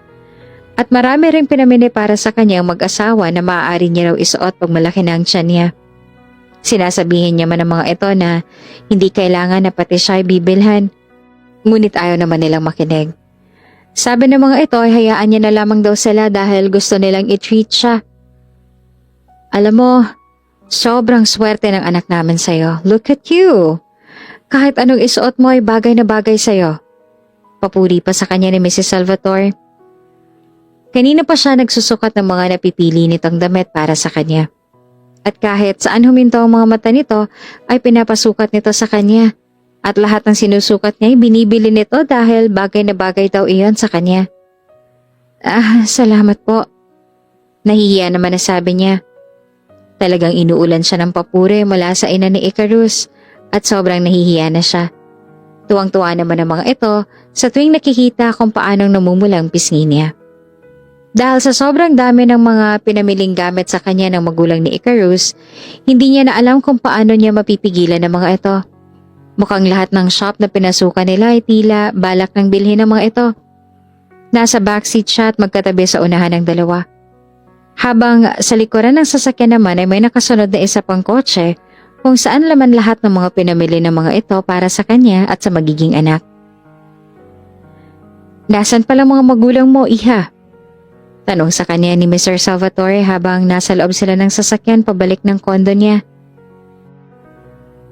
At marami ring pinamili para sa kanyang mag-asawa na maaari niya raw isuot pag malaki na ang tiyan niya. Sinasabihin niya man ng mga ito na hindi kailangan na pati siya ay bibilhan. Ngunit ayaw naman nilang makinig. Sabi ng mga ito ay hayaan niya na lamang daw sila dahil gusto nilang i-treat siya. Alam mo, sobrang swerte ng anak namin sa'yo. Look at you. Kahit anong isuot mo ay bagay na bagay sa'yo. Papuri pa sa kanya ni Mrs. Salvatore. Kanina pa siya nagsusukat ng mga napipili nitong damit para sa kanya. At kahit saan huminto ang mga mata nito ay pinapasukat nito sa kanya. At lahat ng sinusukat niya ay binibili nito dahil bagay na bagay daw iyon sa kanya. Salamat po. Nahihiya naman na sabi niya. Talagang inuulan siya ng papuri mula sa ina ni Icarus at sobrang nahihiya na siya. Tuwang-tuwa naman ang mga ito sa tuwing nakikita kung paanong namumulang pisngi niya. Dahil sa sobrang dami ng mga pinamiling gamit sa kanya ng magulang ni Icarus, hindi niya na alam kung paano niya mapipigilan ang mga ito. Mukhang lahat ng shop na pinasukan nila ay tila balak ng bilhin ng mga ito. Nasa backseat siya at magkatabi sa unahan ng dalawa. Habang sa likuran ng sasakyan naman ay may nakasunod na isa pang kotse kung saan laman lahat ng mga pinamili ng mga ito para sa kanya at sa magiging anak. Nasaan pala mga magulang mo, Iha? Tanong sa kanya ni Mr. Salvatore habang nasa loob sila ng sasakyan pabalik ng kondo niya.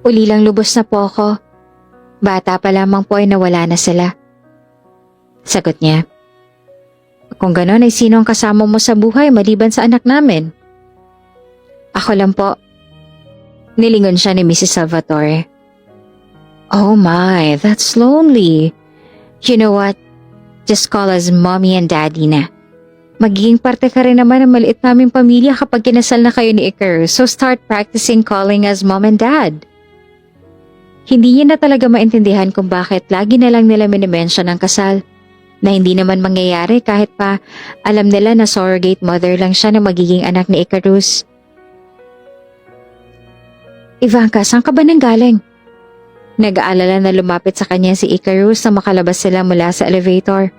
Uli lang lubos na po ako. Bata pa lamang po ay nawala na sila. Sagot niya. Kung ganon ay sino ang kasama mo sa buhay maliban sa anak namin? Ako lang po. Nilingon siya ni Mrs. Salvatore. Oh my, that's lonely. You know what? Just call us mommy and daddy na. Magiging parte ka rin naman ng maliit naming pamilya kapag kinasal na kayo ni Icarus, so start practicing calling us mom and dad. Hindi niya na talaga maintindihan kung bakit lagi na lang nila minimension ang kasal. Na hindi naman mangyayari kahit pa alam nila na surrogate mother lang siya na magiging anak ni Icarus. Ivanka, saan ka ba nanggaling? Nag-aalala na lumapit sa kanya si Icarus na makalabas sila mula sa elevator.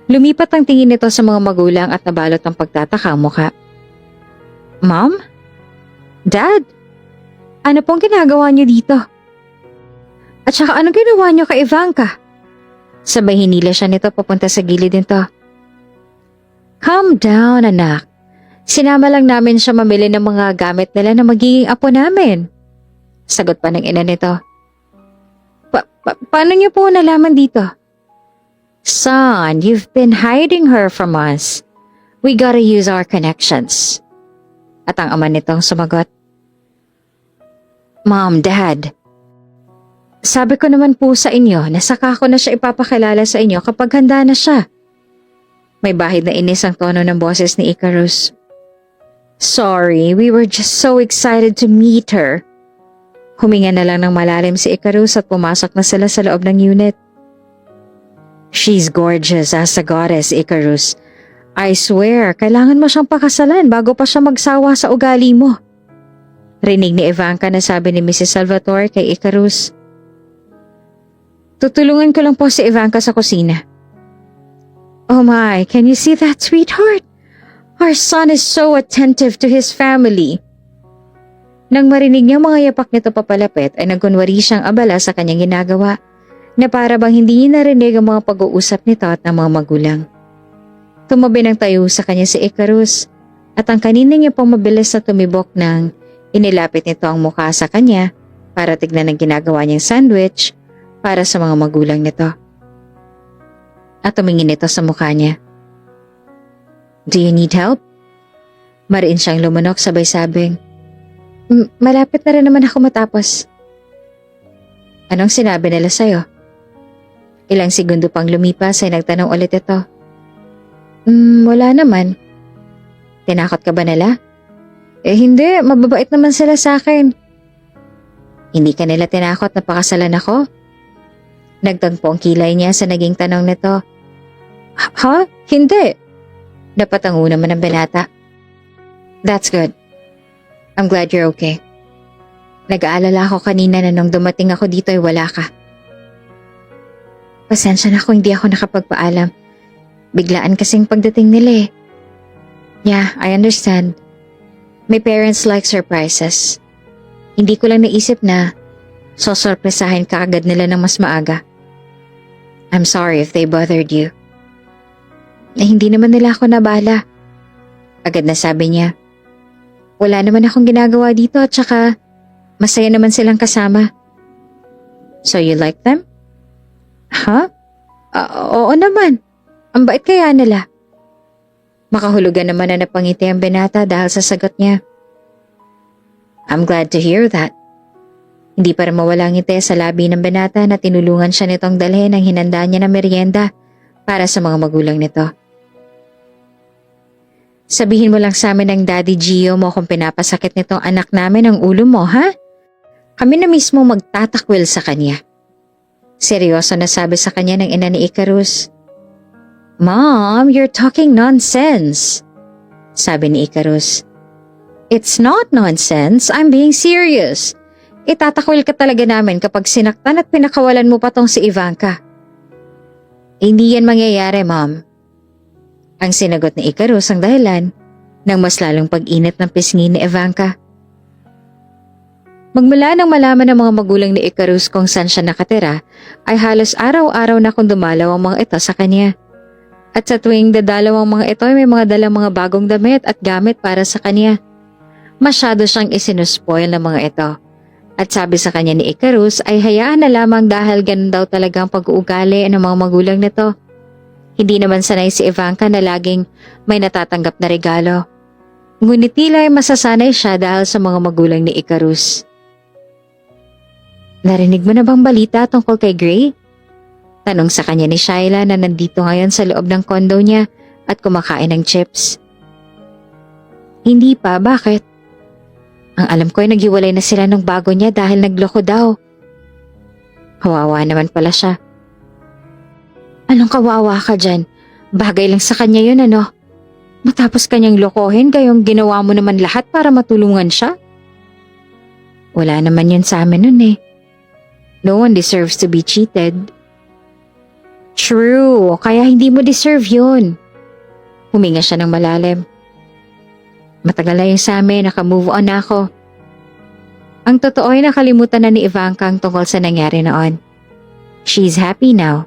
Lumipat ang tingin nito sa mga magulang at nabalot ng pagtataka ang mukha. Mom? Dad? Ano pong ginagawa niyo dito? At saka anong ginawa niyo kay Ivanka? Sabay hinila siya nito papunta sa gilid nito. Calm down, anak. Sinama lang namin siya mamili ng mga gamit nila na magiging apo namin. Sagot pa ng ina nito. Paano niyo po nalaman dito? Son, you've been hiding her from us. We gotta use our connections. At ang ama nitong sumagot. Mom, Dad. Sabi ko naman po sa inyo na saka ko na siya ipapakilala sa inyo kapag handa na siya. May bahid na inis ang tono ng boses ni Icarus. Sorry, we were just so excited to meet her. Huminga na lang ng malalim si Icarus at pumasok na sila sa loob ng unit. She's gorgeous as a goddess, Icarus. I swear, kailangan mo siyang pakasalan bago pa siya magsawa sa ugali mo. Rinig ni Ivanka na sabi ni Mrs. Salvatore kay Icarus. Tutulungan ko lang po si Ivanka sa kusina. Oh my, can you see that, sweetheart? Our son is so attentive to his family. Nang marinig niyang mga yapak nito papalapit ay nagkunwari siyang abala sa kanyang ginagawa na para bang hindi niya narinig ang mga pag-uusap nito at ng mga magulang. Tumabi ng tayo sa kanya si Icarus at ang kanina niya pang mabilis na tumibok nang inilapit nito ang mukha sa kanya para tignan ang ginagawa niyang sandwich para sa mga magulang nito. At tumingin ito sa mukha niya. Do you need help? Mariin siyang lumunok sabay sabing, malapit na rin naman ako matapos. Anong sinabi nila sa'yo? Ilang segundo pang lumipas ay nagtanong ulit ito. Wala naman. Tinakot ka ba nila? Hindi, mababait naman sila sa akin. Hindi ka nila tinakot na pakasalan ako? Nagtagpo ang kilay niya sa naging tanong nito. Ha? Hindi. Napatango naman ang binata. That's good. I'm glad you're okay. Nag-aalala ako kanina na nung dumating ako dito ay wala ka. Pasensya na kung hindi ako nakapagpaalam. Biglaan kasing pagdating nila eh. Yeah, I understand. My parents like surprises. Hindi ko lang naisip na sosorpresahin ka agad nila ng mas maaga. I'm sorry if they bothered you. Hindi naman nila ako nabala. Agad na sabi niya. Wala naman akong ginagawa dito at saka masaya naman silang kasama. So you like them? Huh? Oo naman. Ang bait kaya nila. Makahulugan naman na napangiti ang binata dahil sa sagot niya. I'm glad to hear that. Hindi pa rin mawala ang ngiti sa labi ng binata na tinulungan siya nitong dalhin ang hinanda niya na merienda para sa mga magulang nito. Sabihin mo lang sa amin ng Daddy Gio mo kung pinapasakit nitong anak namin ang ulo mo, ha? Kami na mismo magtatakwil sa kanya. Seryoso na sabi sa kanya ng ina ni Icarus. Mom, you're talking nonsense, sabi ni Icarus. It's not nonsense, I'm being serious. Itatakwil ka talaga namin kapag sinaktan at pinakawalan mo pa tong si Ivanka. Hindi yan mangyayari, Mom. Ang sinagot ni Icarus ang dahilan ng mas lalong pag-init ng pisngi ni Ivanka. Magmula nang malaman ng mga magulang ni Icarus kung saan siya nakatira, ay halos araw-araw na kung dumalaw ang mga ito sa kanya. At sa tuwing dadalaw ang mga ito ay may mga dalang mga bagong damit at gamit para sa kanya. Masyado siyang isinuspoil ng mga ito. At sabi sa kanya ni Icarus ay hayaan na lamang dahil ganun daw talagang pag-uugali ng mga magulang nito. Hindi naman sanay si Ivanka na laging may natatanggap na regalo. Ngunit tila ay masasanay siya dahil sa mga magulang ni Icarus. Narinig mo na bang balita tungkol kay Gray? Tanong sa kanya ni Shyla na nandito ngayon sa loob ng kondo niya at kumakain ng chips. Hindi pa, bakit? Ang alam ko ay naghiwalay na sila ng bago niya dahil nagloko daw. Kawawa naman pala siya. Anong kawawa ka dyan? Bagay lang sa kanya yun ano? Matapos kanyang lokohin, gayong ginawa mo naman lahat para matulungan siya? Wala naman yun sa amin nun eh. No one deserves to be cheated. True, kaya hindi mo deserve yun. Huminga siya ng malalim. Matagal na yung sa amin, nakamove on na ako. Ang totoo ay nakalimutan na ni Ivanka ang tungkol sa nangyari noon. She's happy now.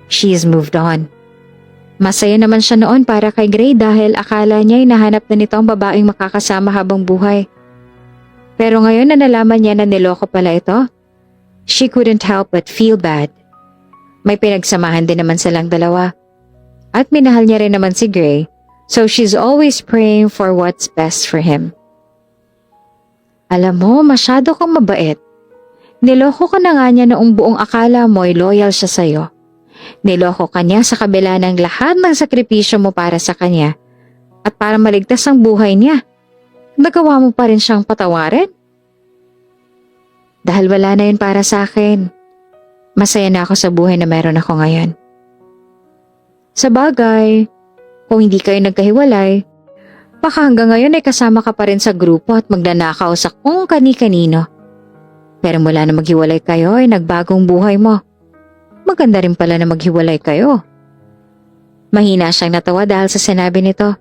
She's moved on. Masaya naman siya noon para kay Gray dahil akala niya ay nahanap na nito ang babaeng makakasama habang buhay. Pero ngayon na nalaman niya na niloko pala ito, she couldn't help but feel bad. May pinagsamahan din naman silang dalawa. At minahal niya rin naman si Gray, so she's always praying for what's best for him. Alam mo, masyado kang mabait. Niloko ka na nga niya noong buong akala mo'y loyal siya sa'yo. Niloko ka niya sa kabila ng lahat ng sakripisyo mo para sa kanya. At para maligtas ang buhay niya, nagawa mo pa rin siyang patawarin? Dahil wala na yun para sa akin. Masaya na ako sa buhay na meron ako ngayon. Sa bagay, kung hindi kayo nagkahiwalay, baka hanggang ngayon ay kasama ka pa rin sa grupo at magnanakaw sa kung kani-kanino. Pero mula na maghiwalay kayo ay nagbagong buhay mo. Maganda rin pala na maghiwalay kayo. Mahina siyang natawa dahil sa sinabi nito.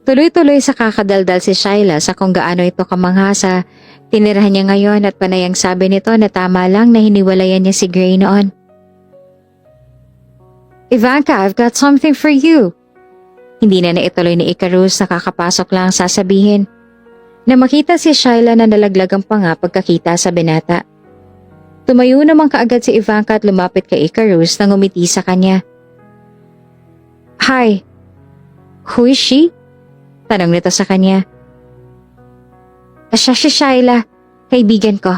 Tuloy-tuloy sa kakadaldal si Shyla sa kung gaano ito kamangha sa tinirahan niya ngayon at panayang sabi nito na tama lang na hiniwalayan niya si Gray noon. Ivanka, I've got something for you. Hindi na naituloy ni Icarus na kakapasok lang sasabihin na makita si Shyla na nalaglag ang panga pagkakita sa binata. Tumayo naman kaagad si Ivanka at lumapit kay Icarus na ngumiti sa kanya. Hi, who is she? Tanong nito sa kanya. Siya si Shyla, kaibigan ko.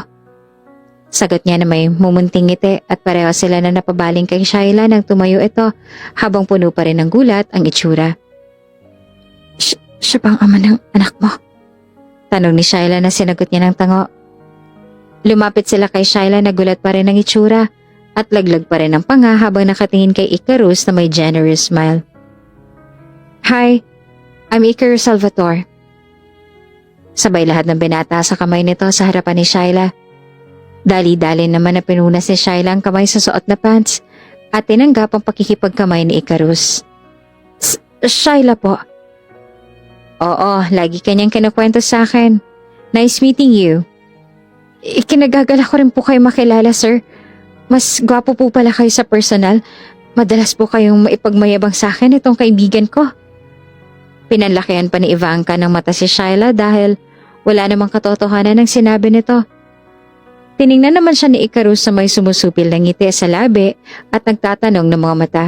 Sagot niya na may mumunting ngiti at pareho sila na napabaling kay Shyla nang tumayo ito habang puno pa rin ng gulat ang itsura. Siya bang ama ng anak mo? Tanong ni Shyla na sinagot niya ng tango. Lumapit sila kay Shyla na gulat pa rin ang itsura at laglag pa rin ang panga habang nakatingin kay Icarus na may generous smile. Hi, I'm Icarus Salvatore. Sabay lahat ng binata sa kamay nito sa harapan ni Shyla. Dali-dali naman na pinunas ni Shyla ang kamay sa suot na pants at tinanggap ang pakikipagkamay ni Icarus. Shyla po. Oo, lagi kanyang kinukwento sa akin. Nice meeting you. Ikinagagala ko rin po kayo makilala, sir. Mas gwapo po pala kayo sa personal. Madalas po kayong maipagmayabang sa akin itong kaibigan ko. Pinanlakihan pa ni Ivanka ng mata si Shyla dahil wala namang katotohanan ng sinabi nito. Tiningnan naman siya ni Icarus sa may sumusupil ng ngiti sa labi at nagtatanong ng mga mata.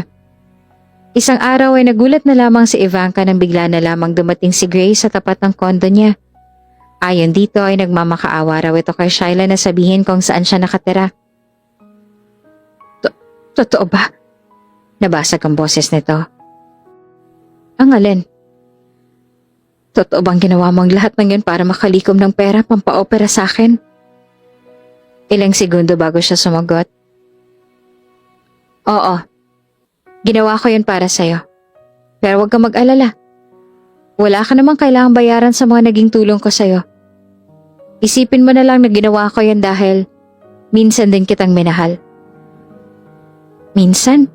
Isang araw ay nagulat na lamang si Ivanka nang bigla na lamang dumating si Grace sa tapat ng kondo niya. Ayon dito ay nagmamakaawa raw ito kay Shyla na sabihin kung saan siya nakatira. Totoo ba? Nabasag ang boses nito. Ang alin? Totoo bang ginawa mo ang lahat ng yun para makalikom ng pera pampaopera sa akin? Ilang segundo bago siya sumagot. Oo. Ginawa ko yun para sa'yo. Pero huwag kang mag-alala. Wala ka namang kailangang bayaran sa mga naging tulong ko sa'yo. Isipin mo na lang na ginawa ko yun dahil minsan din kitang minahal. Minsan?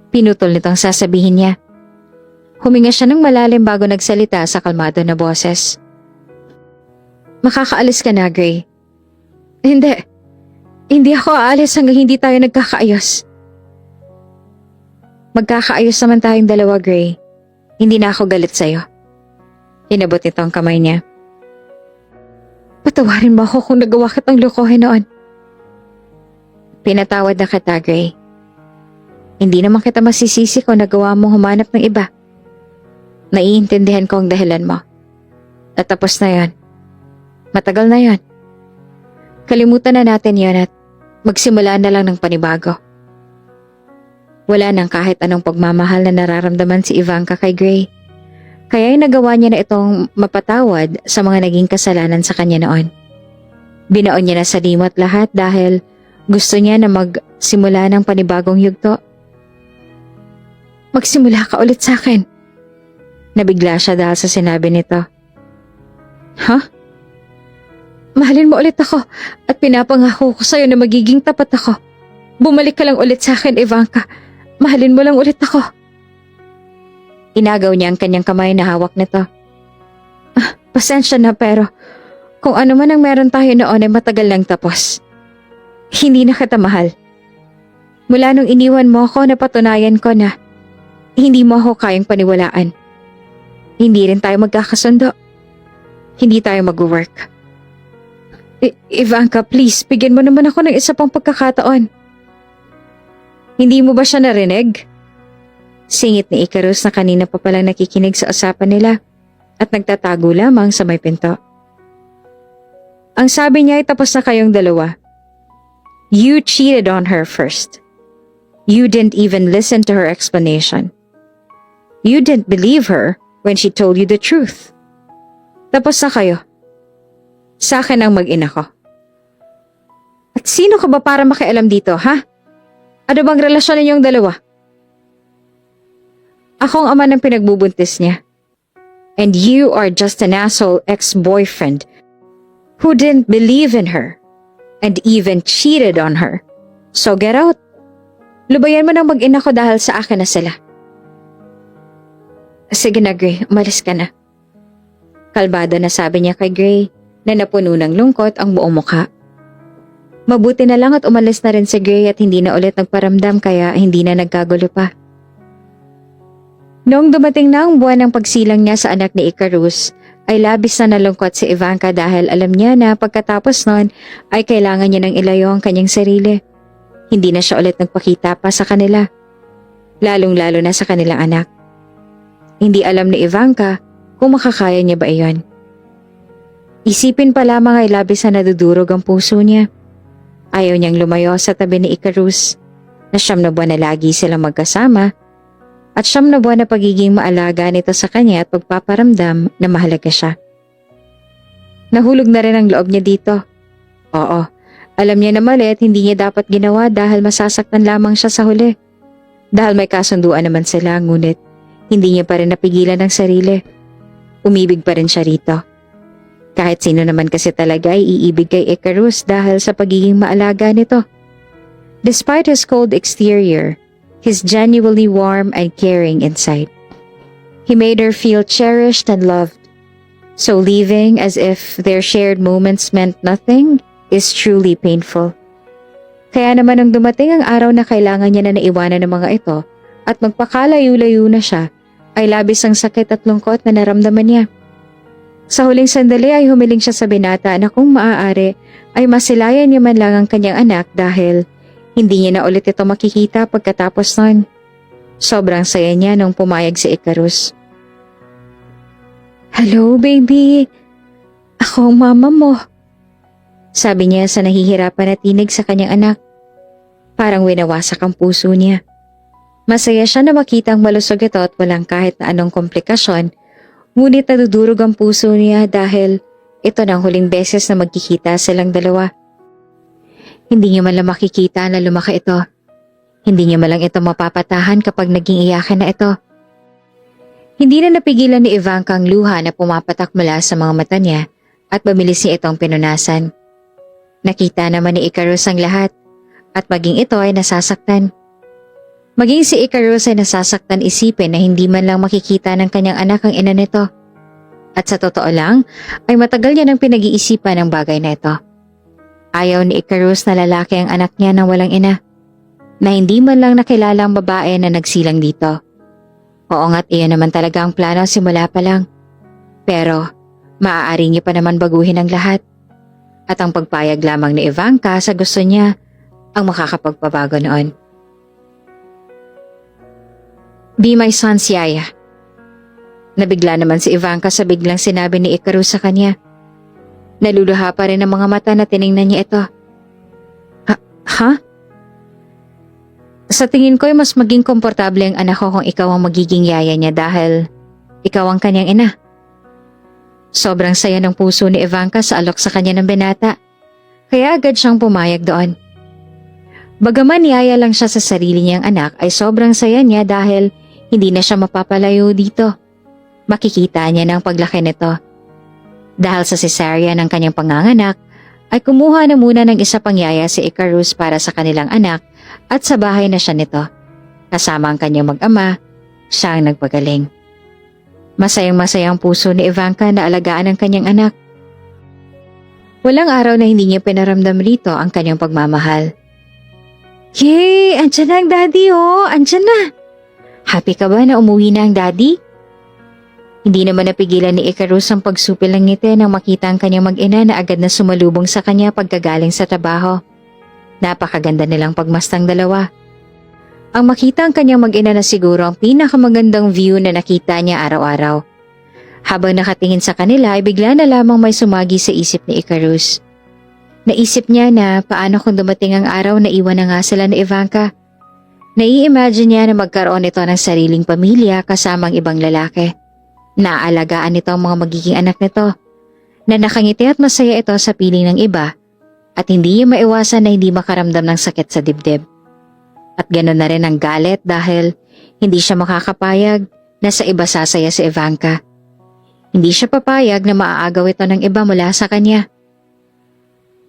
Pinutol nitong sasabihin niya. Huminga siya ng malalim bago nagsalita sa kalmado na boses. Makakaalis ka na, Gray. Hindi. Hindi ako aalis hanggang hindi tayo nagkakaayos. Magkakaayos naman tayong dalawa, Gray. Hindi na ako galit sa'yo. Inabot nito ang kamay niya. Patawarin mo ako kung nagawa kitang lokohin noon. Pinatawad na kita, Gray. Hindi naman kita masisisi kung nagawa mo humanap ng iba. Naiintindihan ko ang dahilan mo. At tapos na yon. Matagal na yon. Kalimutan na natin yon at magsimula na lang ng panibago. Wala nang kahit anong pagmamahal na nararamdaman si Ivanka kay Gray. Kaya ay nagawa niya na itong mapatawad sa mga naging kasalanan sa kanya noon. Binaon niya na sa limot lahat dahil Gusto niya na magsimula ng panibagong yugto. Magsimula ka ulit sa akin. Nabigla siya dahil sa sinabi nito. Ha? Mahalin mo ulit ako at pinapangako ko sa'yo na magiging tapat ako. Bumalik ka lang ulit sa akin, Ivanka. Mahalin mo lang ulit ako. Inagaw niya ang kanyang kamay na hawak nito. Pasensya na pero kung ano man ang meron tayo noon ay matagal lang tapos. Hindi na kita mahal. Mula nung iniwan mo ako, napatunayan ko na hindi mo ako kayang paniwalaan. Hindi rin tayo magkakasundo. Hindi tayo mag-work. Ivanka, please, bigyan mo naman ako ng isa pang pagkakataon. Hindi mo ba siya narinig? Singit ni Icarus na kanina pa palang nakikinig sa usapan nila at nagtatago lamang sa may pinto. Ang sabi niya ay tapos na kayong dalawa. You cheated on her first. You didn't even listen to her explanation. You didn't believe her when she told you the truth. Tapos na kayo. Sa akin ang mag-ina ko. At sino ka ba para makialam dito, ha? Ano bang relasyon ninyong dalawa? Ako ang ama ng pinagbubuntis niya. And you are just an asshole ex-boyfriend who didn't believe in her and even cheated on her. So get out. Lubayan mo ng mag-ina ko dahil sa akin na sila. Sige na, Gray. Umalis ka na. Kalbado na sabi niya kay Gray na napuno ng lungkot ang buong mukha. Mabuti na lang at umalis na rin si Gray at hindi na ulit nagparamdam kaya hindi na nagkagulo pa. Noong dumating na ang buwan ng pagsilang niya sa anak ni Icarus, ay labis na nalungkot si Ivanka dahil alam niya na pagkatapos nun ay kailangan niya ng ilayo ang kanyang sarili. Hindi na siya ulit nagpakita pa sa kanila, lalong-lalo na sa kanilang anak. Hindi alam ni Ivanka kung makakaya niya ba iyon. Isipin pa lamang ay labis na nadudurog ang puso niya. Ayaw niyang lumayo sa tabi ni Icarus na 9 na buwan na lagi silang magkasama at 9 na buwan na pagiging maalaga nito sa kanya at pagpaparamdam na mahalaga siya. Nahulog na rin ang loob niya dito. Oo, alam niya na mali at hindi niya dapat ginawa dahil masasaktan lamang siya sa huli. Dahil may kasunduan naman sila, ngunit hindi niya pa rin napigilan ang sarili. Umibig pa rin siya rito. Kahit sino naman kasi talaga ay iibig kay Icarus dahil sa pagiging maalaga nito. Despite his cold exterior, he's genuinely warm and caring inside. He made her feel cherished and loved. So leaving as if their shared moments meant nothing is truly painful. Kaya naman nung dumating ang araw na kailangan niya na naiwanan ng mga ito at magpakalayo-layo na siya, ay labis ang sakit at lungkot na naramdaman niya. Sa huling sandali ay humiling siya sa binata na kung maaari ay masilayan niya man lang ang kanyang anak dahil hindi niya na ulit ito makikita pagkatapos nun. Sobrang saya niya nung pumayag si Icarus. Hello, baby. Ako ang mama mo. Sabi niya sa nahihirapan na tinig sa kanyang anak. Parang winawasak ang puso niya. Masaya siya na makitang malusog ito at walang kahit na anong komplikasyon. Ngunit nadudurog ang puso niya dahil ito na ang huling beses na magkikita silang dalawa. Hindi niya man lang makikita na lumaki ito. Hindi niya man lang ito mapapatahan kapag naging iyakin na ito. Hindi na napigilan ni Ivanka ang luha na pumapatak mula sa mga mata niya at mabilis niya itong pinunasan. Nakita naman ni Icarus ang lahat at maging ito ay nasasaktan. Maging si Icarus ay nasasaktan isipin na hindi man lang makikita ng kanyang anak ang ina nito. At sa totoo lang, ay matagal niya nang pinag-iisipan ang bagay na ito. Ayaw ni Icarus na lalaki ang anak niya nang walang ina, na hindi man lang nakilala ang babae na nagsilang dito. Oo nga't iyon naman talaga ang plano simula pa lang. Pero, maaari niya pa naman baguhin ang lahat. At ang pagpayag lamang ni Ivanka sa gusto niya ang makakapagpabago noon. Be my son's yaya. Nabigla naman si Ivanka sa biglang sinabi ni Icarus sa kanya. Naluluha pa rin ang mga mata na tiningnan niya ito. Ha? Sa tingin ko ay mas maging komportable ang anak ko kung ikaw ang magiging yaya niya dahil ikaw ang kanyang ina. Sobrang saya ng puso ni Ivanka sa alok sa kanya ng binata. Kaya agad siyang pumayag doon. Bagaman niyaya lang siya sa sarili niyang anak ay sobrang saya niya dahil hindi na siya mapapalayo dito. Makikita niya ng paglaki nito. Dahil sa cesarean ng kanyang panganganak, ay kumuha na muna ng isa pang yaya si Icarus para sa kanilang anak at sa bahay na siya nito. Kasama ang kanyang mag-ama, siya ang nagpagaling. Masayang-masayang puso ni Ivanka na alagaan ang kanyang anak. Walang araw na hindi niya pinaramdam rito ang kanyang pagmamahal. Yay! Andyan na ang daddy oh! Andyan na! Happy ka ba na umuwi na ang daddy? Hindi naman napigilan ni Icarus ang pagsupil ng ngiti nang makita ang kanyang mag-ina na agad na sumalubong sa kanya pagkagaling sa trabaho. Napakaganda nilang pagmastang dalawa. Ang makita ang kanyang mag-ina na siguro ang pinakamagandang view na nakita niya araw-araw. Habang nakatingin sa kanila ay bigla na lamang may sumagi sa isip ni Icarus. Naisip niya na paano kung dumating ang araw na iwan na nga sila ni Ivanka. Nai-imagine niya na magkaroon ito ng sariling pamilya kasama ang ibang lalaki. Naaalagaan nito ang mga magiging anak nito. Na nakangiti at masaya ito sa piling ng iba at hindi niya maiwasan na hindi makaramdam ng sakit sa dibdib. At ganoon na rin ang galit dahil hindi siya makakapayag na sa iba sasaya si Ivanka. Hindi siya papayag na maaagaw ito ng iba mula sa kanya.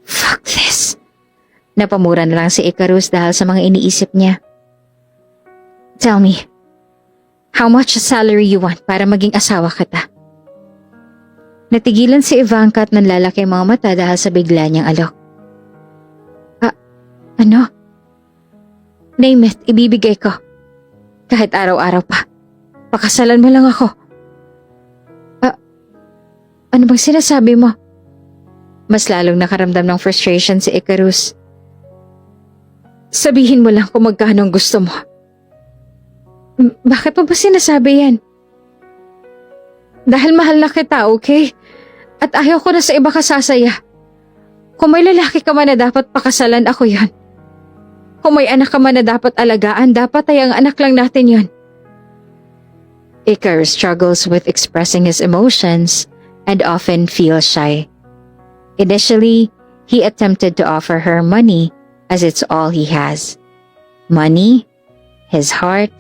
Fuck this! Napamura na lang si Icarus dahil sa mga iniisip niya. Tell me, how much salary you want para maging asawa kita? Natigilan si Ivanka at nanlalaki ang mga mata dahil sa bigla niyang alok. Ano? Name it, ibibigay ko. Kahit araw-araw pa. Pakasalan mo lang ako. Ano bang sinasabi mo? Mas lalong nakaramdam ng frustration si Icarus. Sabihin mo lang kung magkano ang gusto mo. Bakit mo ba sinasabi yan? Dahil mahal na kita, okay? At ayaw ko na sa iba ka sasaya. Kung may lalaki ka man na dapat pakasalan, ako yan. Kung may anak ka man na dapat alagaan, dapat ay ang anak lang natin yon. Icarus struggles with expressing his emotions and often feels shy. Initially, he attempted to offer her money as it's all he has. Money, his heart,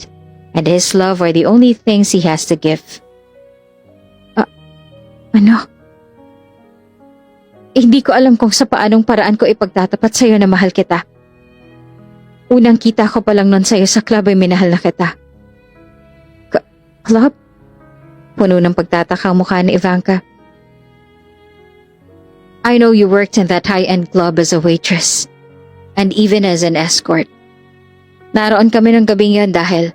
and his love are the only things he has to give. Ano? Hindi ko alam kung sa paanong paraan ko ipagtatapat sa'yo na mahal kita. Unang kita ko pa lang nun sa'yo sa club ay minahal na kita. Club? Puno ng pagtataka ang mukha ni Ivanka. I know you worked in that high-end club as a waitress. And even as an escort. Naroon kami ng gabing yon dahil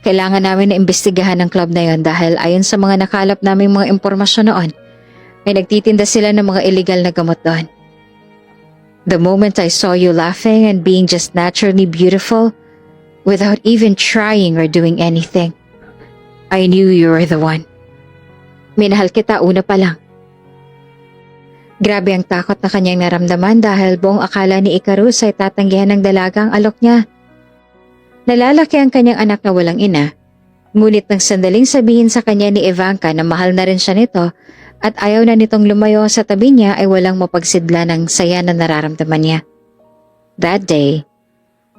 kailangan namin na imbestigahan ang club na yon dahil ayon sa mga nakalap naming mga impormasyon noon, ay nagtitinda sila ng mga illegal na gamot doon. The moment I saw you laughing and being just naturally beautiful, without even trying or doing anything, I knew you were the one. Minahal kita una pa lang. Grabe ang takot na kanyang naramdaman dahil buong akala ni Icarus ay tatanggihan ng dalaga ang alok niya. Nalalaki ang kanyang anak na walang ina, ngunit nang sandaling sabihin sa kanya ni Ivanka na mahal na rin siya nito at ayaw na nitong lumayo sa tabi niya ay walang mapagsidla ng saya na nararamdaman niya. That day,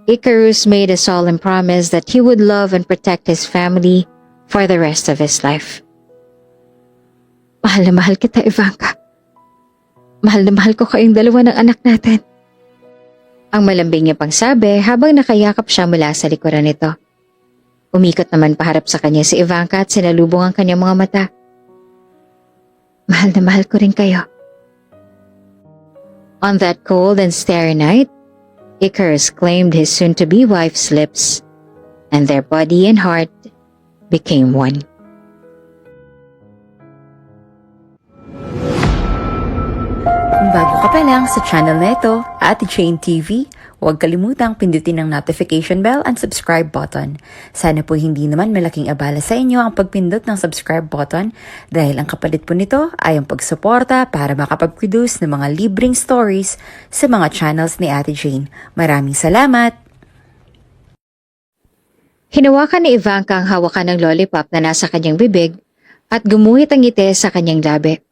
Icarus made a solemn promise that he would love and protect his family for the rest of his life. Mahal na mahal kita, Ivanka. Mahal na mahal ko kayong dalawa ng anak natin. Ang malambing niya pang sabi habang nakayakap siya mula sa likuran nito. Umikot naman paharap sa kanya si Ivanka at sinalubong ang kanyang mga mata. Mahal na mahal ko rin kayo. On that cold and starry night, Icarus claimed his soon-to-be wife's lips, and their body and heart became one. Kung bago ka pa lang sa channel na ito, Ate Jane TV, huwag kalimutang pindutin ang notification bell and subscribe button. Sana po hindi naman malaking abala sa inyo ang pagpindot ng subscribe button dahil ang kapalit po nito ay ang pagsuporta para makapag-produce ng mga libreng stories sa mga channels ni Ate Jane. Maraming salamat! Hinawakan ni Ivanka ang hawakan ng lollipop na nasa kanyang bibig at gumuhit ang ngiti sa kanyang labi.